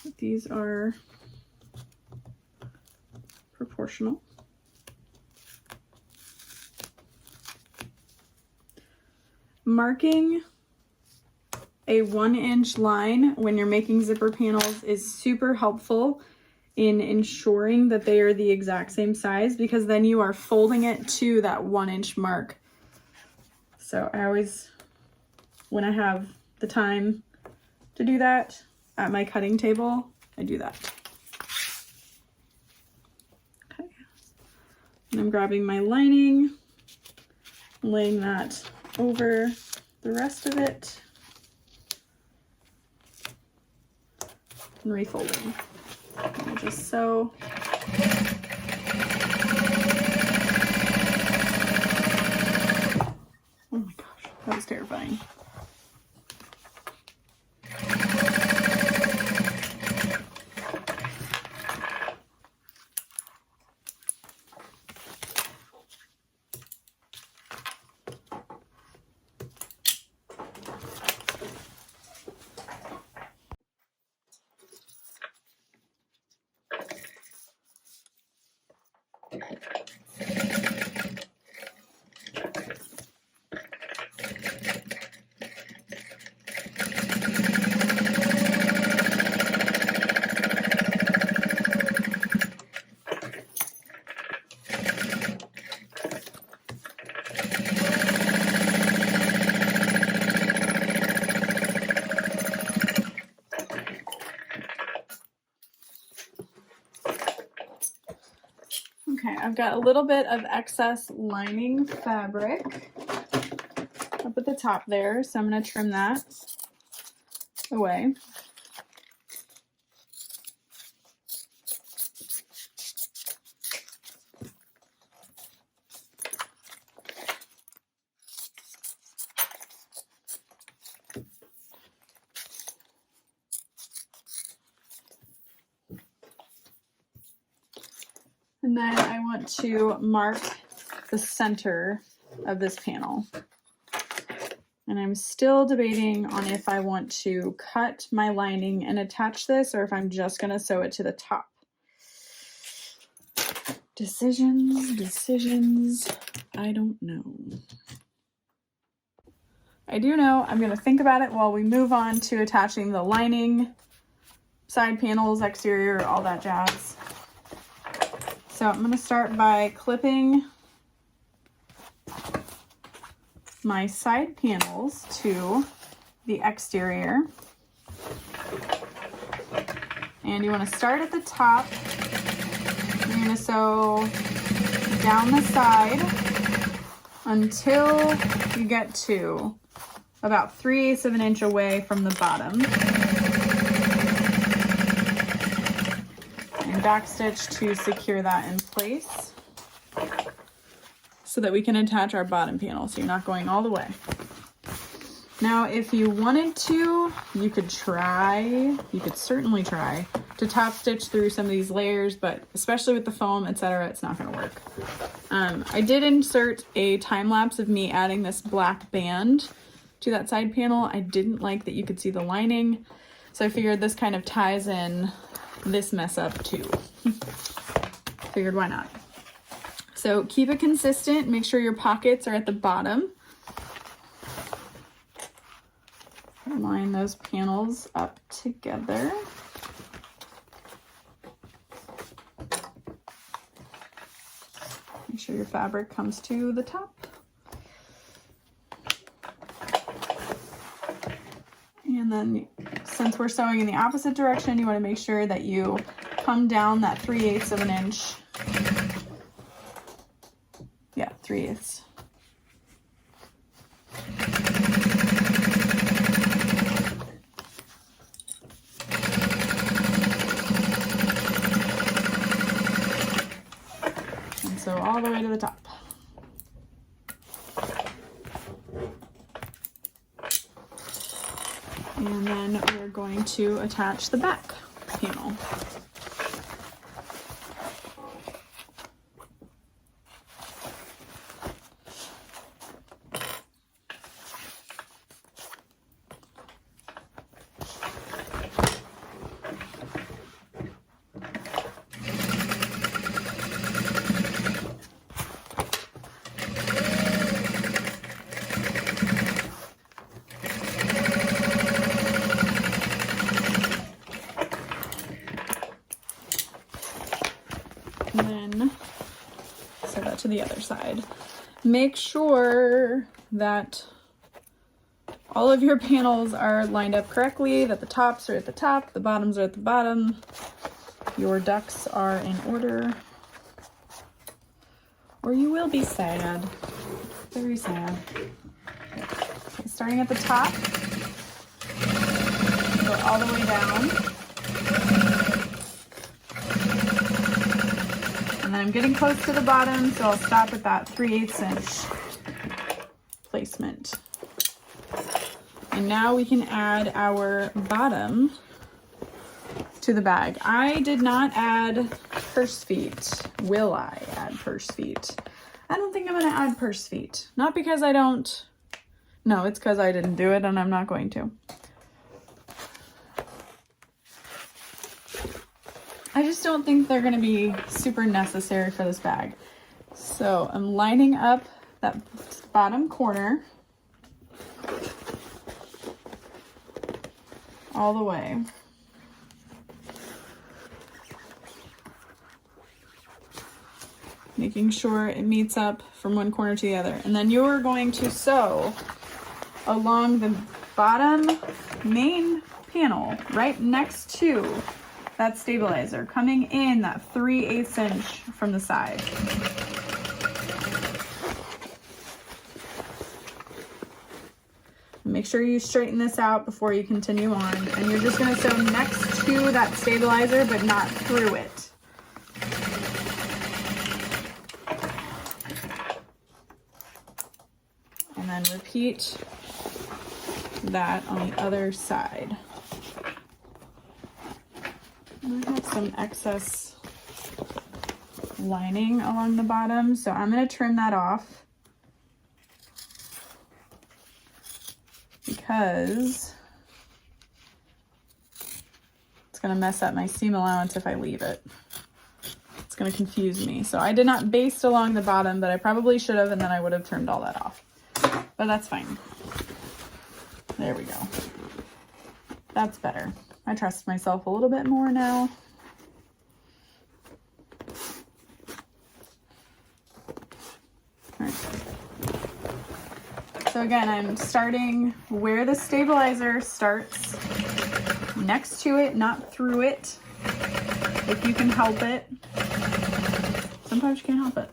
Speaker 1: that these are proportional. Marking a 1-inch line when you're making zipper panels is super helpful in ensuring that they are the exact same size, because then you are folding it to that 1-inch mark. So I always, when I have the time to do that at my cutting table, I do that. Okay. And I'm grabbing my lining, laying that over the rest of it, and refolding. And just sew. Oh my gosh, that was terrifying. Okay, I've got a little bit of excess lining fabric up at the top there, so I'm going to trim that away. And then I want to mark the center of this panel. And I'm still debating on if I want to cut my lining and attach this, or if I'm just going to sew it to the top. Decisions, I don't know. I do know I'm going to think about it while we move on to attaching the lining, side panels, exterior, all that jazz. So I'm going to start by clipping my side panels to the exterior. And you want to start at the top. You're going to sew down the side until you get to about 3/8 of an inch away from the bottom. And backstitch to secure that in place so that we can attach our bottom panel, so you're not going all the way. Now, if you wanted to, you could certainly try to top stitch through some of these layers, but especially with the foam, etc., it's not going to work. I did insert a time lapse of me adding this black band to that side panel. I didn't like that you could see the lining, so I figured this kind of ties in this mess up too. Figured why not. So keep it consistent, make sure your pockets are at the bottom. Line those panels up together. Make sure your fabric comes to the top. And then, since we're sewing in the opposite direction, you want to make sure that you come down that 3/8 of an inch. Yeah, 3/8. And so all the way to the top. And then we're going to attach the back panel. To the other side. Make sure that all of your panels are lined up correctly, that the tops are at the top, the bottoms are at the bottom, your ducks are in order, or you will be sad. Very sad. Okay, starting at the top, go all the way down. And then I'm getting close to the bottom, so I'll stop at that 3/8 inch placement. And now we can add our bottom to the bag. I did not add purse feet. Will I add purse feet? I don't think I'm going to add purse feet. Not because I don't. No, it's because I didn't do it and I'm not going to. I just don't think they're going to be super necessary for this bag. So I'm lining up that bottom corner all the way. Making sure it meets up from one corner to the other. And then you're going to sew along the bottom main panel right next to that stabilizer, coming in that 3/8 inch from the side. Make sure you straighten this out before you continue on. And you're just gonna sew next to that stabilizer, but not through it. And then repeat that on the other side. I have some excess lining along the bottom, so I'm going to trim that off because it's going to mess up my seam allowance if I leave it. It's going to confuse me. So I did not baste along the bottom, but I probably should have, and then I would have trimmed all that off. But that's fine. There we go. That's better. I trust myself a little bit more now. All right. So again, I'm starting where the stabilizer starts, next to it, not through it, if you can help it. Sometimes you can't help it.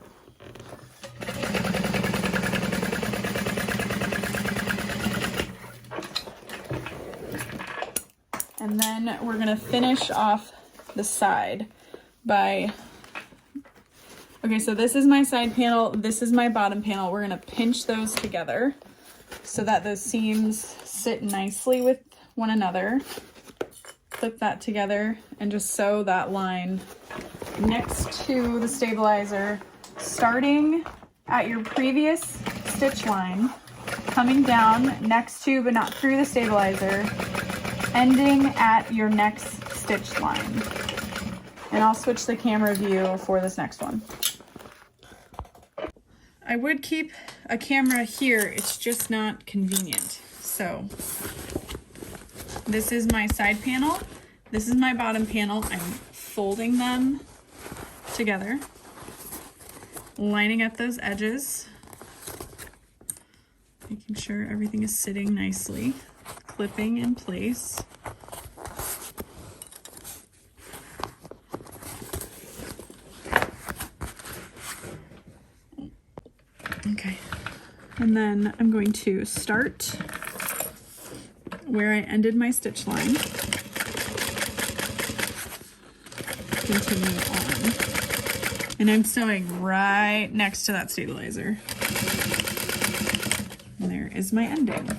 Speaker 1: And then we're gonna finish off the side by, okay, so this is my side panel, this is my bottom panel. We're gonna pinch those together so that those seams sit nicely with one another. Clip that together and just sew that line next to the stabilizer, starting at your previous stitch line, coming down next to but not through the stabilizer, ending at your next stitch line. And I'll switch the camera view for this next one. I would keep a camera here, it's just not convenient. So this is my side panel, this is my bottom panel. I'm folding them together, lining up those edges, making sure everything is sitting nicely, clipping in place. Okay, and then I'm going to start where I ended my stitch line, continue on, and I'm sewing right next to that stabilizer. And there is my ending.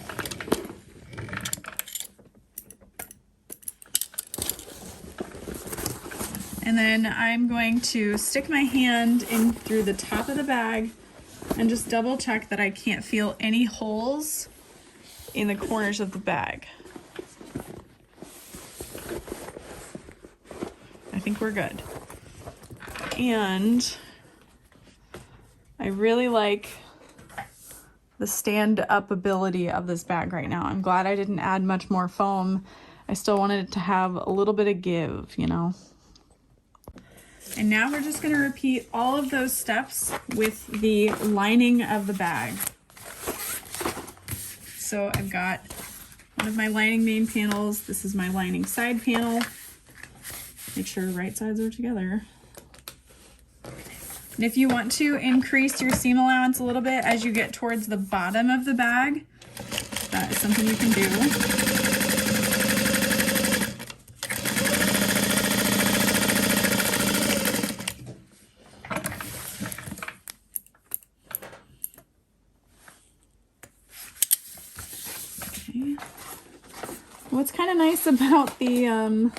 Speaker 1: And then I'm going to stick my hand in through the top of the bag and just double check that I can't feel any holes in the corners of the bag. I think we're good. And I really like the stand-up ability of this bag right now. I'm glad I didn't add much more foam. I still wanted it to have a little bit of give, you know. And now we're just gonna repeat all of those steps with the lining of the bag. So I've got one of my lining main panels. This is my lining side panel. Make sure right sides are together. And if you want to increase your seam allowance a little bit as you get towards the bottom of the bag, that is something you can do. Okay. What's kind of nice about the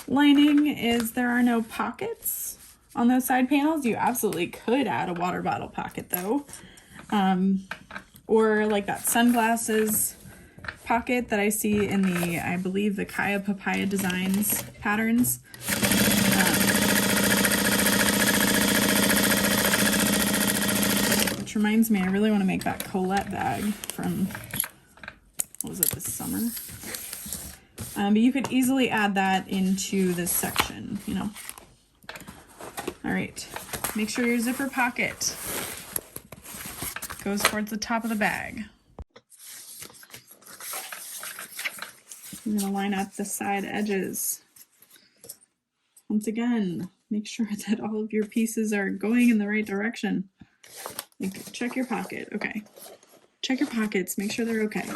Speaker 1: lining is there are no pockets on those side panels. You absolutely could add a water bottle pocket though, or like that sunglasses pocket that I see in the, I believe, the Papaya Designs patterns. Which reminds me, I really want to make that Colette bag from, what was it, this summer? But you could easily add that into this section, you know. All right, make sure your zipper pocket goes towards the top of the bag. I'm gonna line up the side edges. Once again, make sure that all of your pieces are going in the right direction. Like, check your pocket, okay. Check your pockets, make sure they're okay.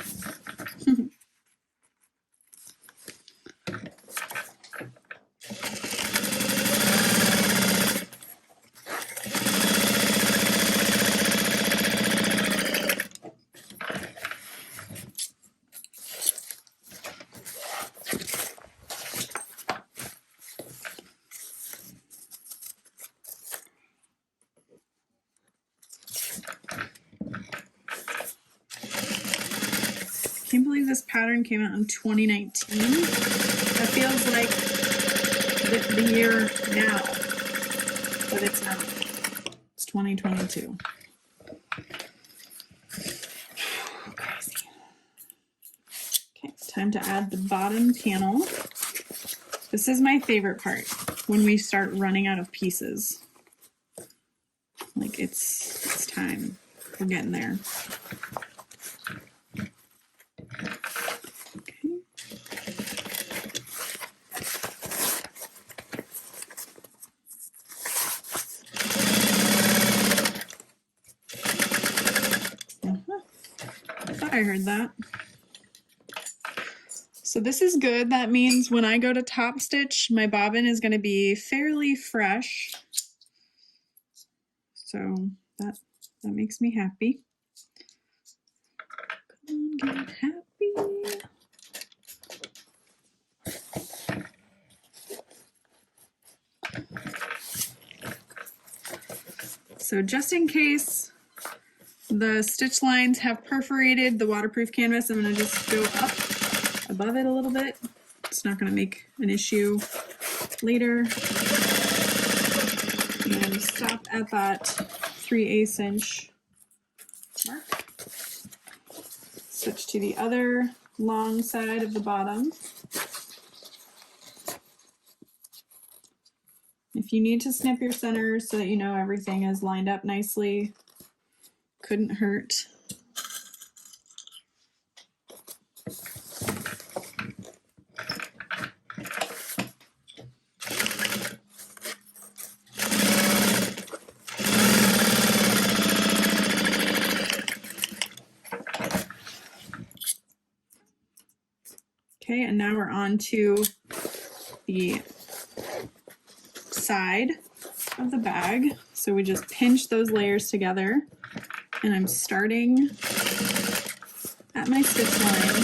Speaker 1: I can't believe this pattern came out in 2019. That feels like the year now, but it's not. It's 2022. Crazy. Okay, time to add the bottom panel. This is my favorite part, when we start running out of pieces. Like, it's time. We're getting there. I heard that. So this is good. That means when I go to top stitch, my bobbin is going to be fairly fresh. So that makes me happy. Come on, get happy. So just in case the stitch lines have perforated the waterproof canvas, I'm going to just go up above it a little bit. It's not going to make an issue later. And stop at that 3/8 inch mark. Switch to the other long side of the bottom. If you need to snip your centers so that you know everything is lined up nicely, couldn't hurt. Okay, and now we're on to the side of the bag. So we just pinch those layers together, and I'm starting at my stitch line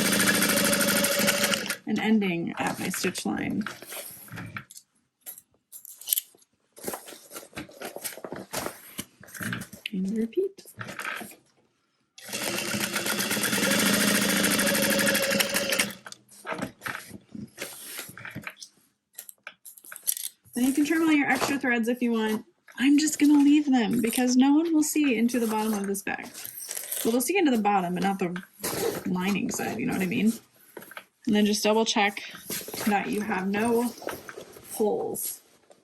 Speaker 1: and ending at my stitch line. And repeat. Then you can trim all your extra threads if you want. I'm just gonna leave them because no one will see into the bottom of this bag. Well, they'll see into the bottom, but not the lining side, you know what I mean? And then just double check that you have no holes.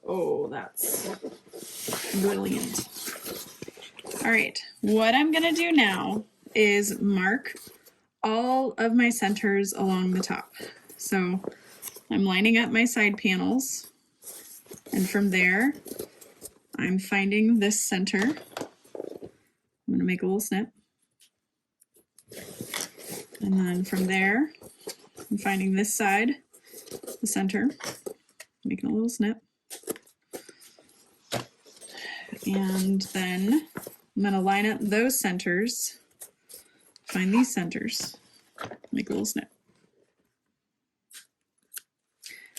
Speaker 1: Oh, that's brilliant. All right, what I'm gonna do now is mark all of my centers along the top. So I'm lining up my side panels. And from there, I'm finding this center. I'm going to make a little snip. And then from there, I'm finding this side, the center, making a little snip. And then I'm going to line up those centers, find these centers, make a little snip.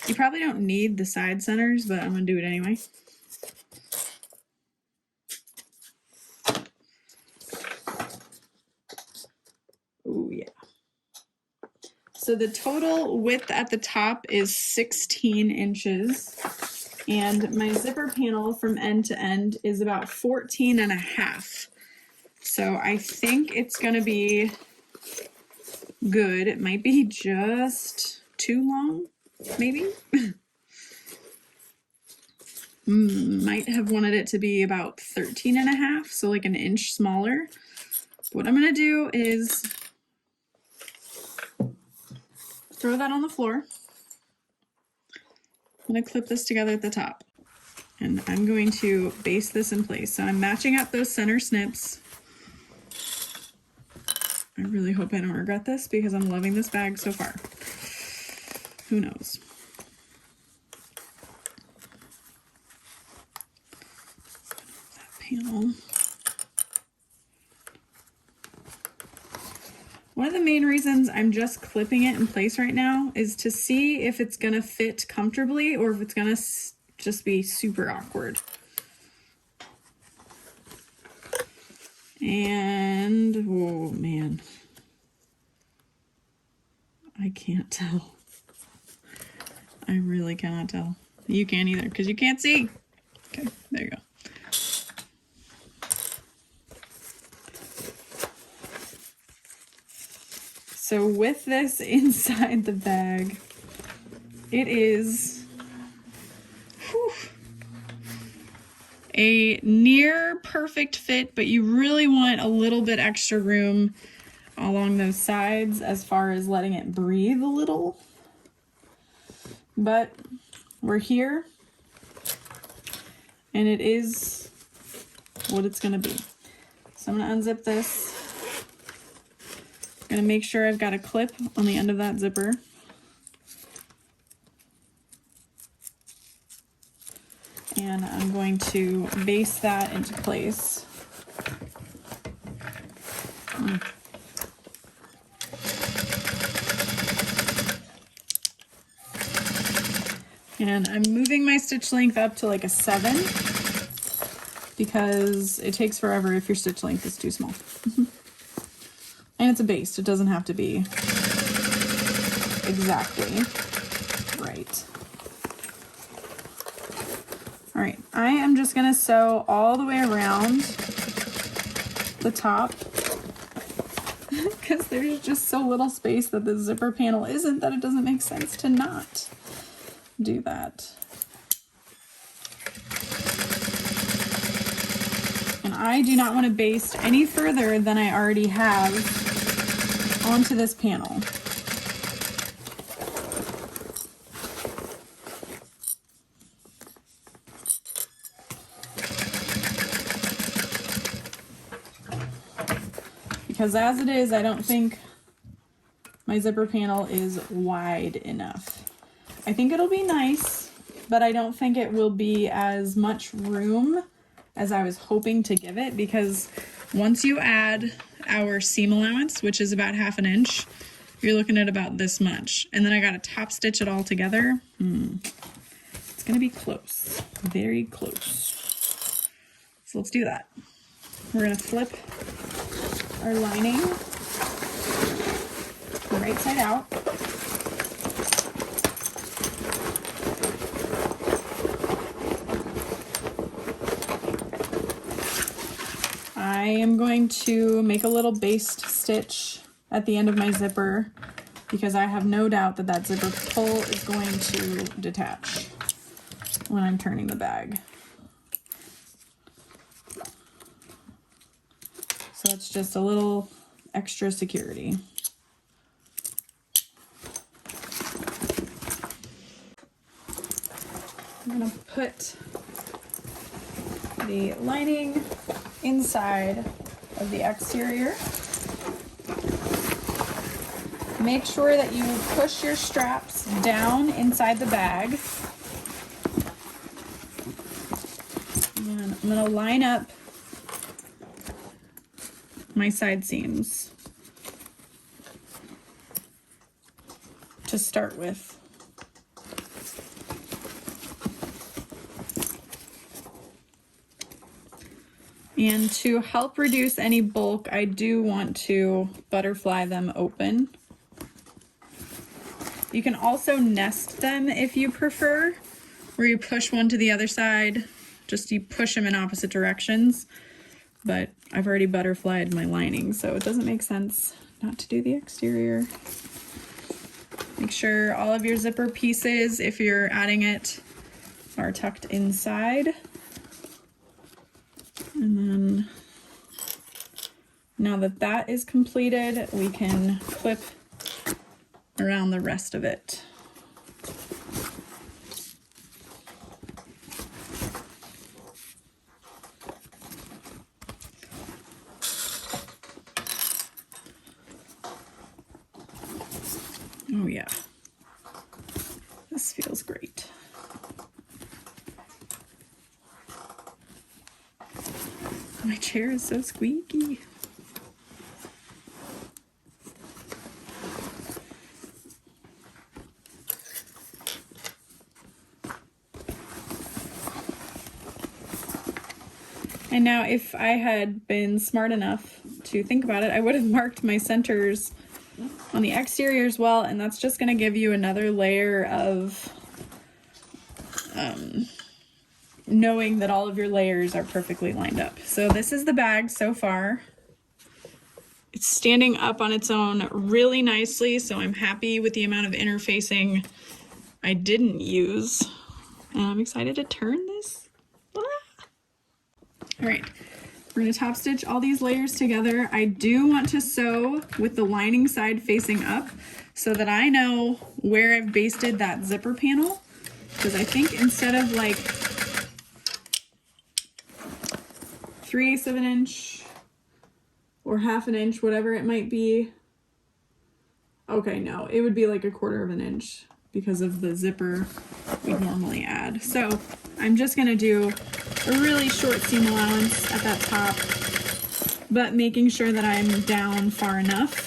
Speaker 1: You probably don't need the side centers, but I'm going to do it anyway. Oh, yeah. So the total width at the top is 16 inches, and my zipper panel from end to end is about 14.5. So I think it's going to be good. It might be just too long. Maybe. Might have wanted it to be about 13.5, so like an inch smaller. What I'm gonna do is throw that on the floor. I'm gonna clip this together at the top, and I'm going to base this in place. So I'm matching up those center snips. I really hope I don't regret this because I'm loving this bag so far. Who knows? That panel. One of the main reasons I'm just clipping it in place right now is to see if it's gonna fit comfortably or if it's gonna just be super awkward. And, oh man, I can't tell. I really cannot tell. You can't either because you can't see. Okay, there you go. So with this inside the bag, it is a near perfect fit, but you really want a little bit extra room along those sides as far as letting it breathe a little. But we're here, and it is what it's gonna be. So I'm gonna unzip this. I'm gonna make sure I've got a clip on the end of that zipper. And I'm going to baste that into place. And I'm moving my stitch length up to like a 7 because it takes forever if your stitch length is too small. And it's a baste, it doesn't have to be exactly right. All right, I am just gonna sew all the way around the top because there's just so little space that the zipper panel isn't that it doesn't make sense to not do that. And I do not want to baste any further than I already have onto this panel. Because as it is, I don't think my zipper panel is wide enough. I think it'll be nice, but I don't think it will be as much room as I was hoping to give it, because once you add our seam allowance, which is about 1/2 inch, you're looking at about this much. And then I got to top stitch it all together. It's gonna be close, very close. So let's do that. We're gonna flip our lining right side out. I am going to make a little baste stitch at the end of my zipper because I have no doubt that that zipper pull is going to detach when I'm turning the bag. So it's just a little extra security. I'm gonna put the lining inside of the exterior. Make sure that you push your straps down inside the bag. And I'm gonna line up my side seams to start with. And to help reduce any bulk, I do want to butterfly them open. You can also nest them if you prefer, where you push one to the other side, just you push them in opposite directions. But I've already butterflied my lining, so it doesn't make sense not to do the exterior. Make sure all of your zipper pieces, if you're adding it, are tucked inside. And then now that that is completed, we can clip around the rest of it. Oh yeah, this feels great. My chair is so squeaky. And now if I had been smart enough to think about it, I would have marked my centers on the exterior as well, and that's just going to give you another layer of knowing that all of your layers are perfectly lined up. So this is the bag so far. It's standing up on its own really nicely, so I'm happy with the amount of interfacing I didn't use. And I'm excited to turn this. Ah! All right, we're gonna top stitch all these layers together. I do want to sew with the lining side facing up so that I know where I've basted that zipper panel, because I think instead of like 3/8 of an inch or 1/2 inch, whatever it might be. Okay, no, it would be like 1/4 of an inch. because of the zipper we'd normally add. So I'm just gonna do a really short seam allowance at that top, but making sure that I'm down far enough.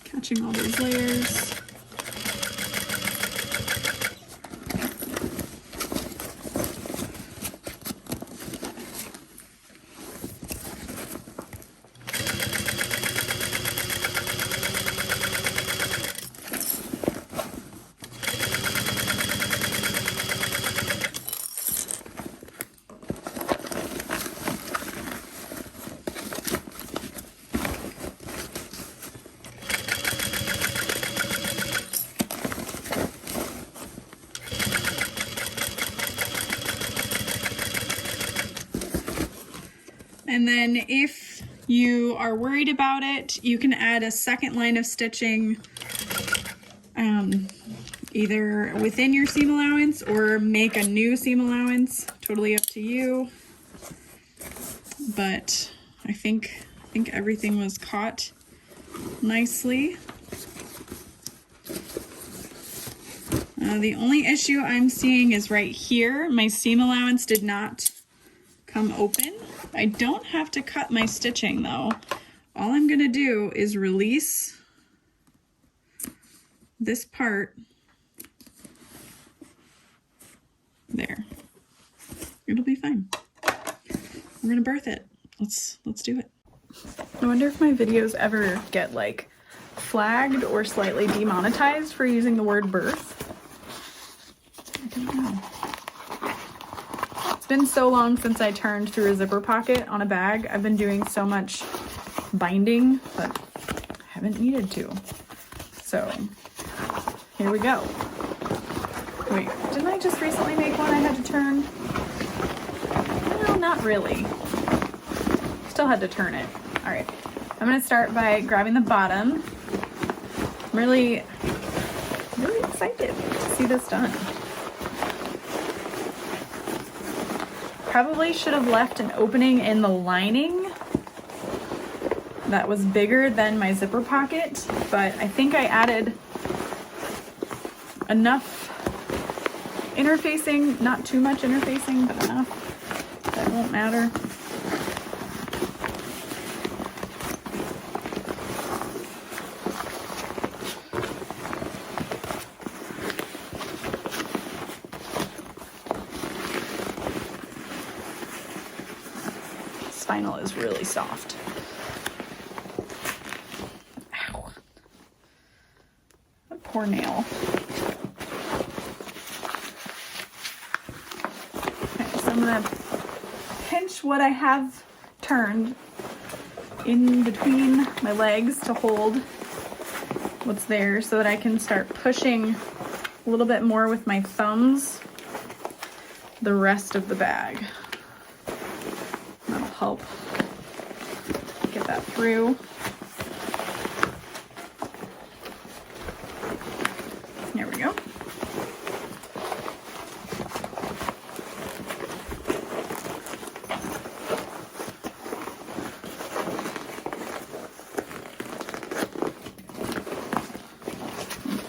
Speaker 1: Catching all those layers. And then if you are worried about it, you can add a second line of stitching either within your seam allowance or make a new seam allowance. Totally up to you. But I think everything was caught nicely. The only issue I'm seeing is right here. My seam allowance did not come open. I don't have to cut my stitching though. All I'm gonna do is release this part there. It'll be fine. We're gonna birth it. Let's do it. I wonder if my videos ever get like flagged or slightly demonetized for using the word birth. I don't know. It's been so long since I turned through a zipper pocket on a bag. I've been doing so much binding, but I haven't needed to. So here we go. Wait, didn't I just recently make one I had to turn? No, not really. Still had to turn it. All right, I'm gonna start by grabbing the bottom. I'm really excited to see this done. Probably should have left an opening in the lining that was bigger than my zipper pocket, but I think I added enough interfacing, not too much interfacing, but enough. That won't matter. Vinyl is really soft. Ow. That poor nail. Okay, so I'm gonna pinch what I have turned in between my legs to hold what's there so that I can start pushing a little bit more with my thumbs the rest of the bag. Help get that through. There we go.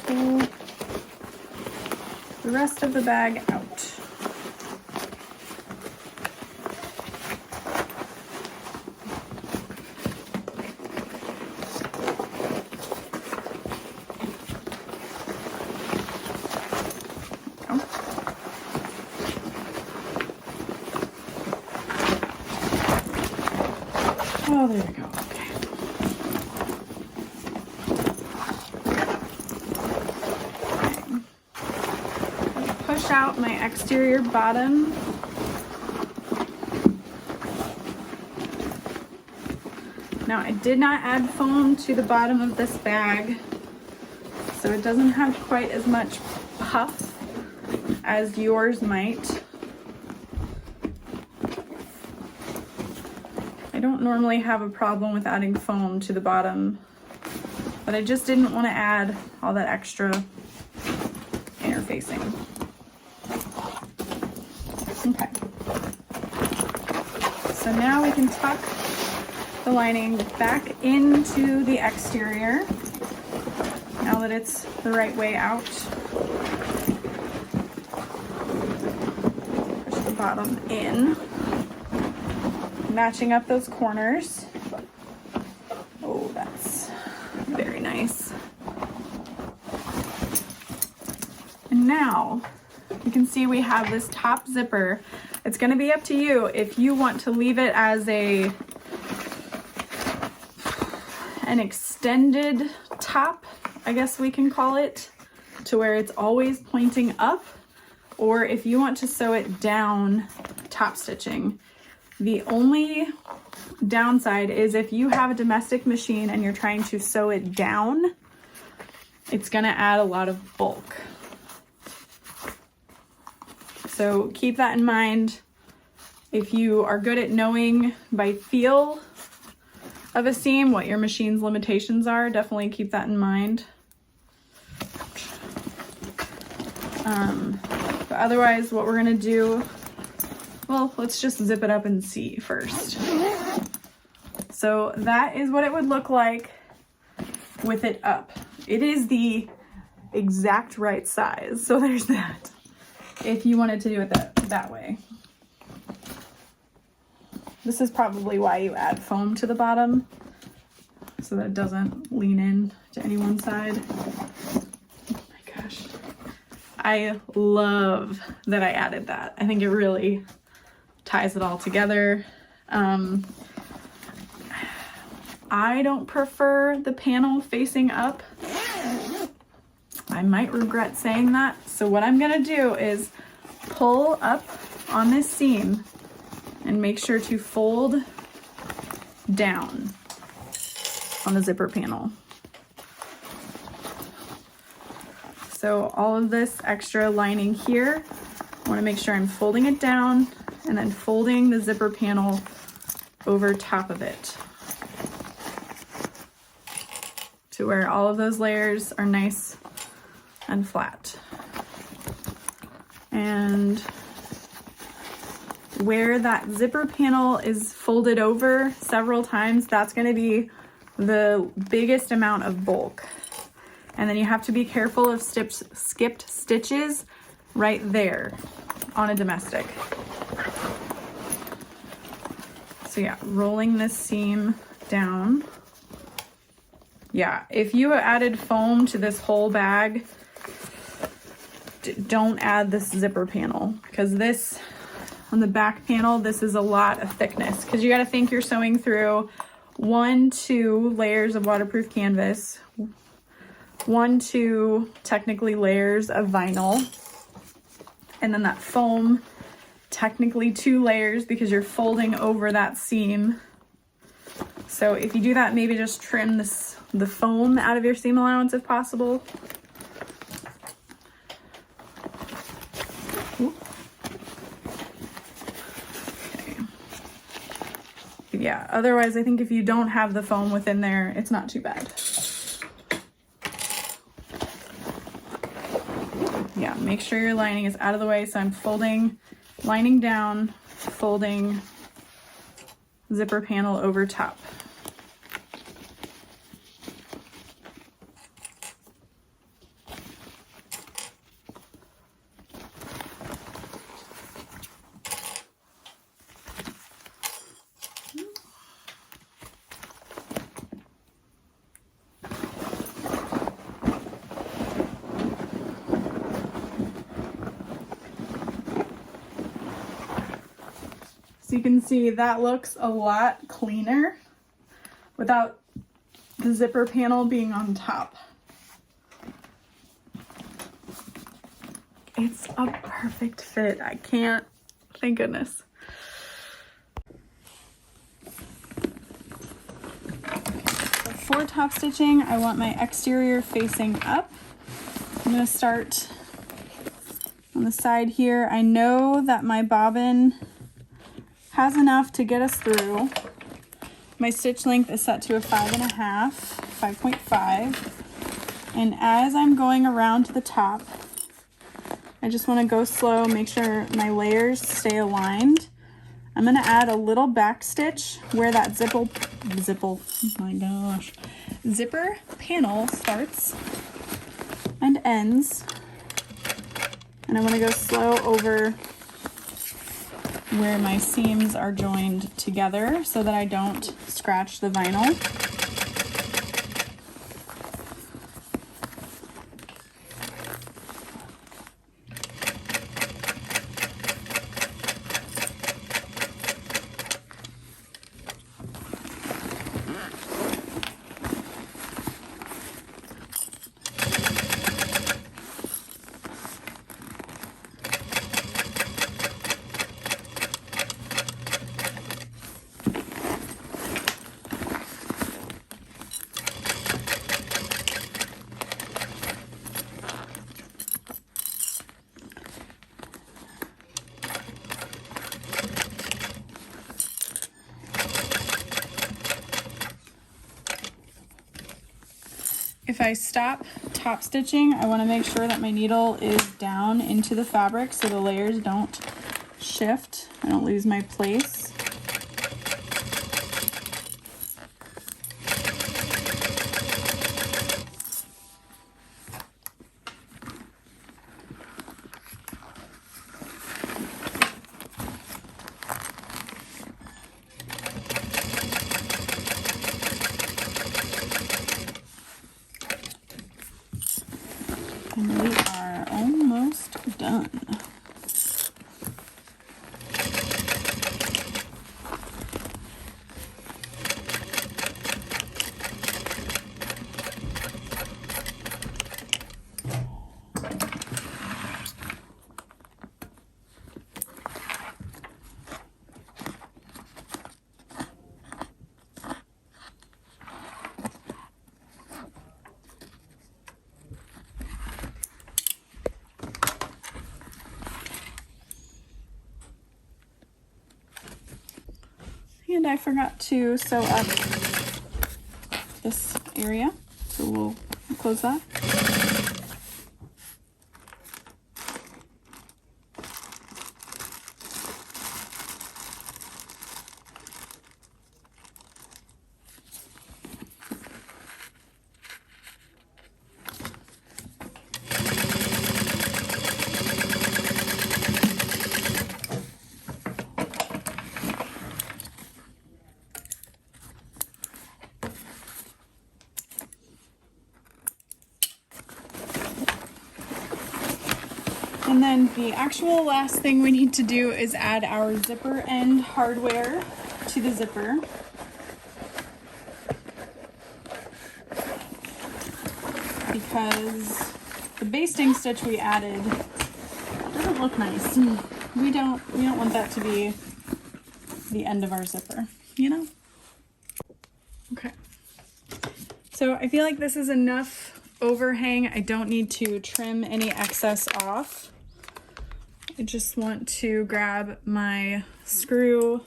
Speaker 1: Pull the rest of the bag out. Oh, there we go. Okay. Push out my exterior bottom. Now, I did not add foam to the bottom of this bag, so it doesn't have quite as much puff as yours might. I don't normally have a problem with adding foam to the bottom, but I just didn't want to add all that extra interfacing. Okay. So now we can tuck the lining back into the exterior now that it's the right way out. Push the bottom in, matching up those corners. Oh, that's very nice. And now you can see we have this top zipper. It's going to be up to you if you want to leave it as an extended top, I guess we can call it, to where it's always pointing up, or if you want to sew it down top stitching. The only downside is if you have a domestic machine and you're trying to sew it down, it's going to add a lot of bulk. So keep that in mind. If you are good at knowing by feel of a seam what your machine's limitations are, definitely keep that in mind. But otherwise, what we're gonna do, well, let's just zip it up and see first. So that is what it would look like with it up. It is the exact right size, so there's that. If you wanted to do it that way. This is probably why you add foam to the bottom, so that it doesn't lean in to any one side. Oh my gosh. I love that I added that. I think it really ties it all together. I don't prefer the panel facing up. I might regret saying that. So what I'm gonna do is pull up on this seam and make sure to fold down on the zipper panel. So all of this extra lining here, I wanna make sure I'm folding it down and then folding the zipper panel over top of it to where all of those layers are nice and flat. And where that zipper panel is folded over several times, that's going to be the biggest amount of bulk. And then you have to be careful of skipped stitches right there on a domestic. So yeah, rolling this seam down. Yeah, if you added foam to this whole bag, don't add this zipper panel, because this, on the back panel, this is a lot of thickness, because you got to think you're sewing through 1-2 layers of waterproof canvas, 1-2 technically layers of vinyl, and then that foam, technically 2 layers because you're folding over that seam. So if you do that, maybe just trim the foam out of your seam allowance if possible. Okay. Yeah, otherwise I think if you don't have the foam within there, it's not too bad. Yeah, make sure your lining is out of the way. So I'm folding, lining down, folding zipper panel over top. So you can see that looks a lot cleaner without the zipper panel being on top. It's a perfect fit. I can't, thank goodness. For top stitching, I want my exterior facing up. I'm going to start on the side here. I know that my bobbin has enough to get us through. My stitch length is set to a 5.5. And as I'm going around to the top, I just want to go slow, make sure my layers stay aligned. I'm gonna add a little back stitch where that zipper panel starts and ends. And I'm gonna go slow over where my seams are joined together so that I don't scratch the vinyl. If I stop top stitching, I want to make sure that my needle is down into the fabric so the layers don't shift. I don't lose my place. And we are almost done. And I forgot to sew up this area, so we'll close that. And then the actual last thing we need to do is add our zipper end hardware to the zipper. Because the basting stitch we added doesn't look nice. We don't want that to be the end of our zipper, you know? Okay. So I feel like this is enough overhang. I don't need to trim any excess off. I just want to grab my screw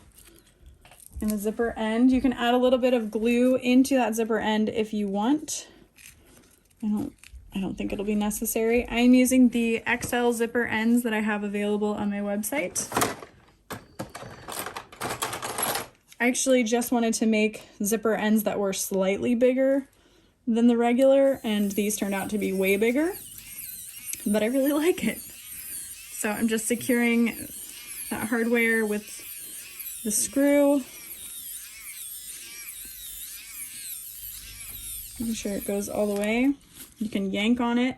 Speaker 1: in the zipper end. You can add a little bit of glue into that zipper end if you want. I don't think it'll be necessary. I'm using the XL zipper ends that I have available on my website. I actually just wanted to make zipper ends that were slightly bigger than the regular, and these turned out to be way bigger, but I really like it. So I'm just securing that hardware with the screw. Making sure it goes all the way. You can yank on it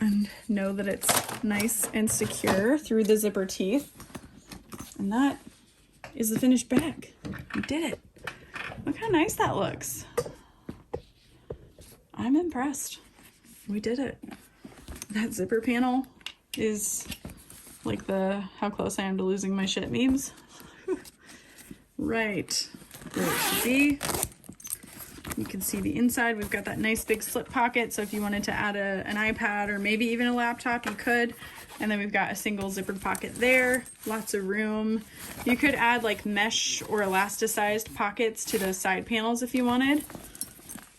Speaker 1: and know that it's nice and secure through the zipper teeth. And that is the finished bag. We did it. Look how nice that looks. I'm impressed. We did it. That zipper panel is like how close I am to losing my shit memes. Right where it should be. You can see the inside. We've got that nice big slip pocket, so if you wanted to add an iPad or maybe even a laptop, you could. And then we've got a single zippered pocket there, lots of room. You could add like mesh or elasticized pockets to the side panels if you wanted.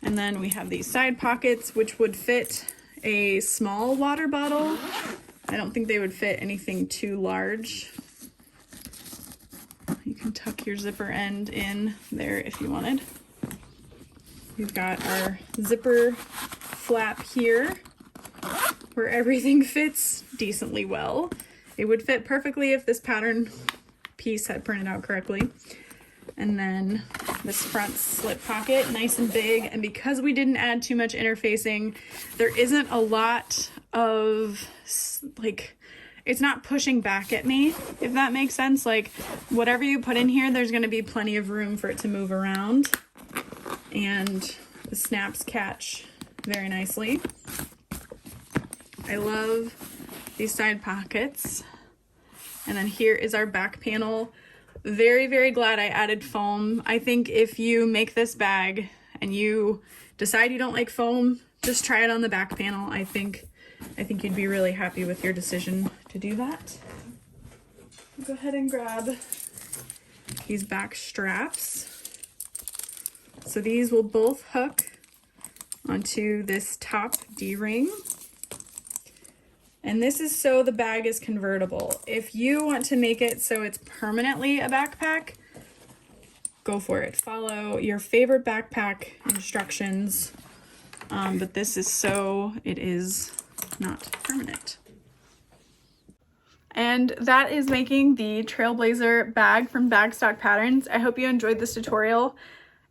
Speaker 1: And then we have these side pockets, which would fit a small water bottle. I don't think they would fit anything too large. tuck your zipper end in there if you wanted. We've got our zipper flap here where everything fits decently well. It would fit perfectly if this pattern piece had printed out correctly. And then this front slip pocket, nice and big. And because we didn't add too much interfacing, there isn't a lot of, like, it's not pushing back at me, if that makes sense. Like, whatever you put in here, there's gonna be plenty of room for it to move around. And the snaps catch very nicely. I love these side pockets. And then here is our back panel. Very, very glad I added foam. I think if you make this bag and you decide you don't like foam, just try it on the back panel. I think you'd be really happy with your decision to do that. Go ahead and grab these back straps. So these will both hook onto this top D-ring. And this is so the bag is convertible. If you want to make it so it's permanently a backpack, go for it. Follow your favorite backpack instructions. But this is so it is not permanent. And that is making the Trailblazer bag from Bagstock Patterns. I hope you enjoyed this tutorial.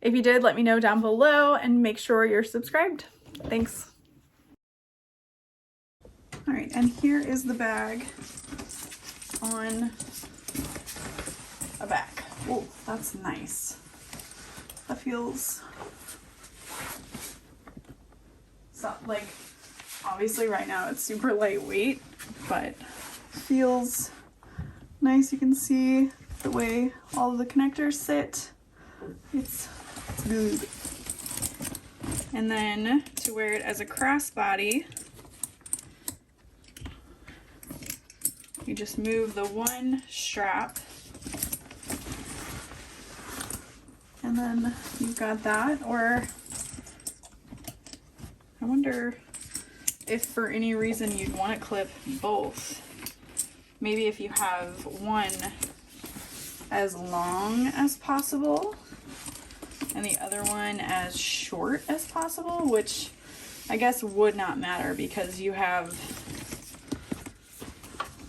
Speaker 1: If you did, let me know down below and make sure you're subscribed. Thanks. All right, and here is the bag on a back. Oh, that's nice. That feels so, like, obviously right now it's super lightweight, but feels nice. You can see the way all of the connectors sit. It's good. And then to wear it as a crossbody, you just move the one strap and then you've got that. Or I wonder if for any reason you'd want to clip both. Maybe if you have one as long as possible and the other one as short as possible, which I guess would not matter because you have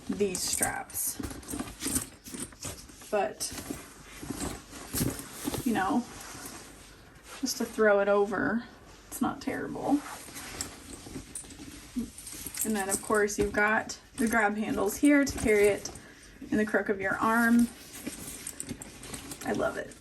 Speaker 1: these straps. But, you know, just to throw it over, it's not terrible. And then of course you've got the grab handles here to carry it in the crook of your arm. I love it.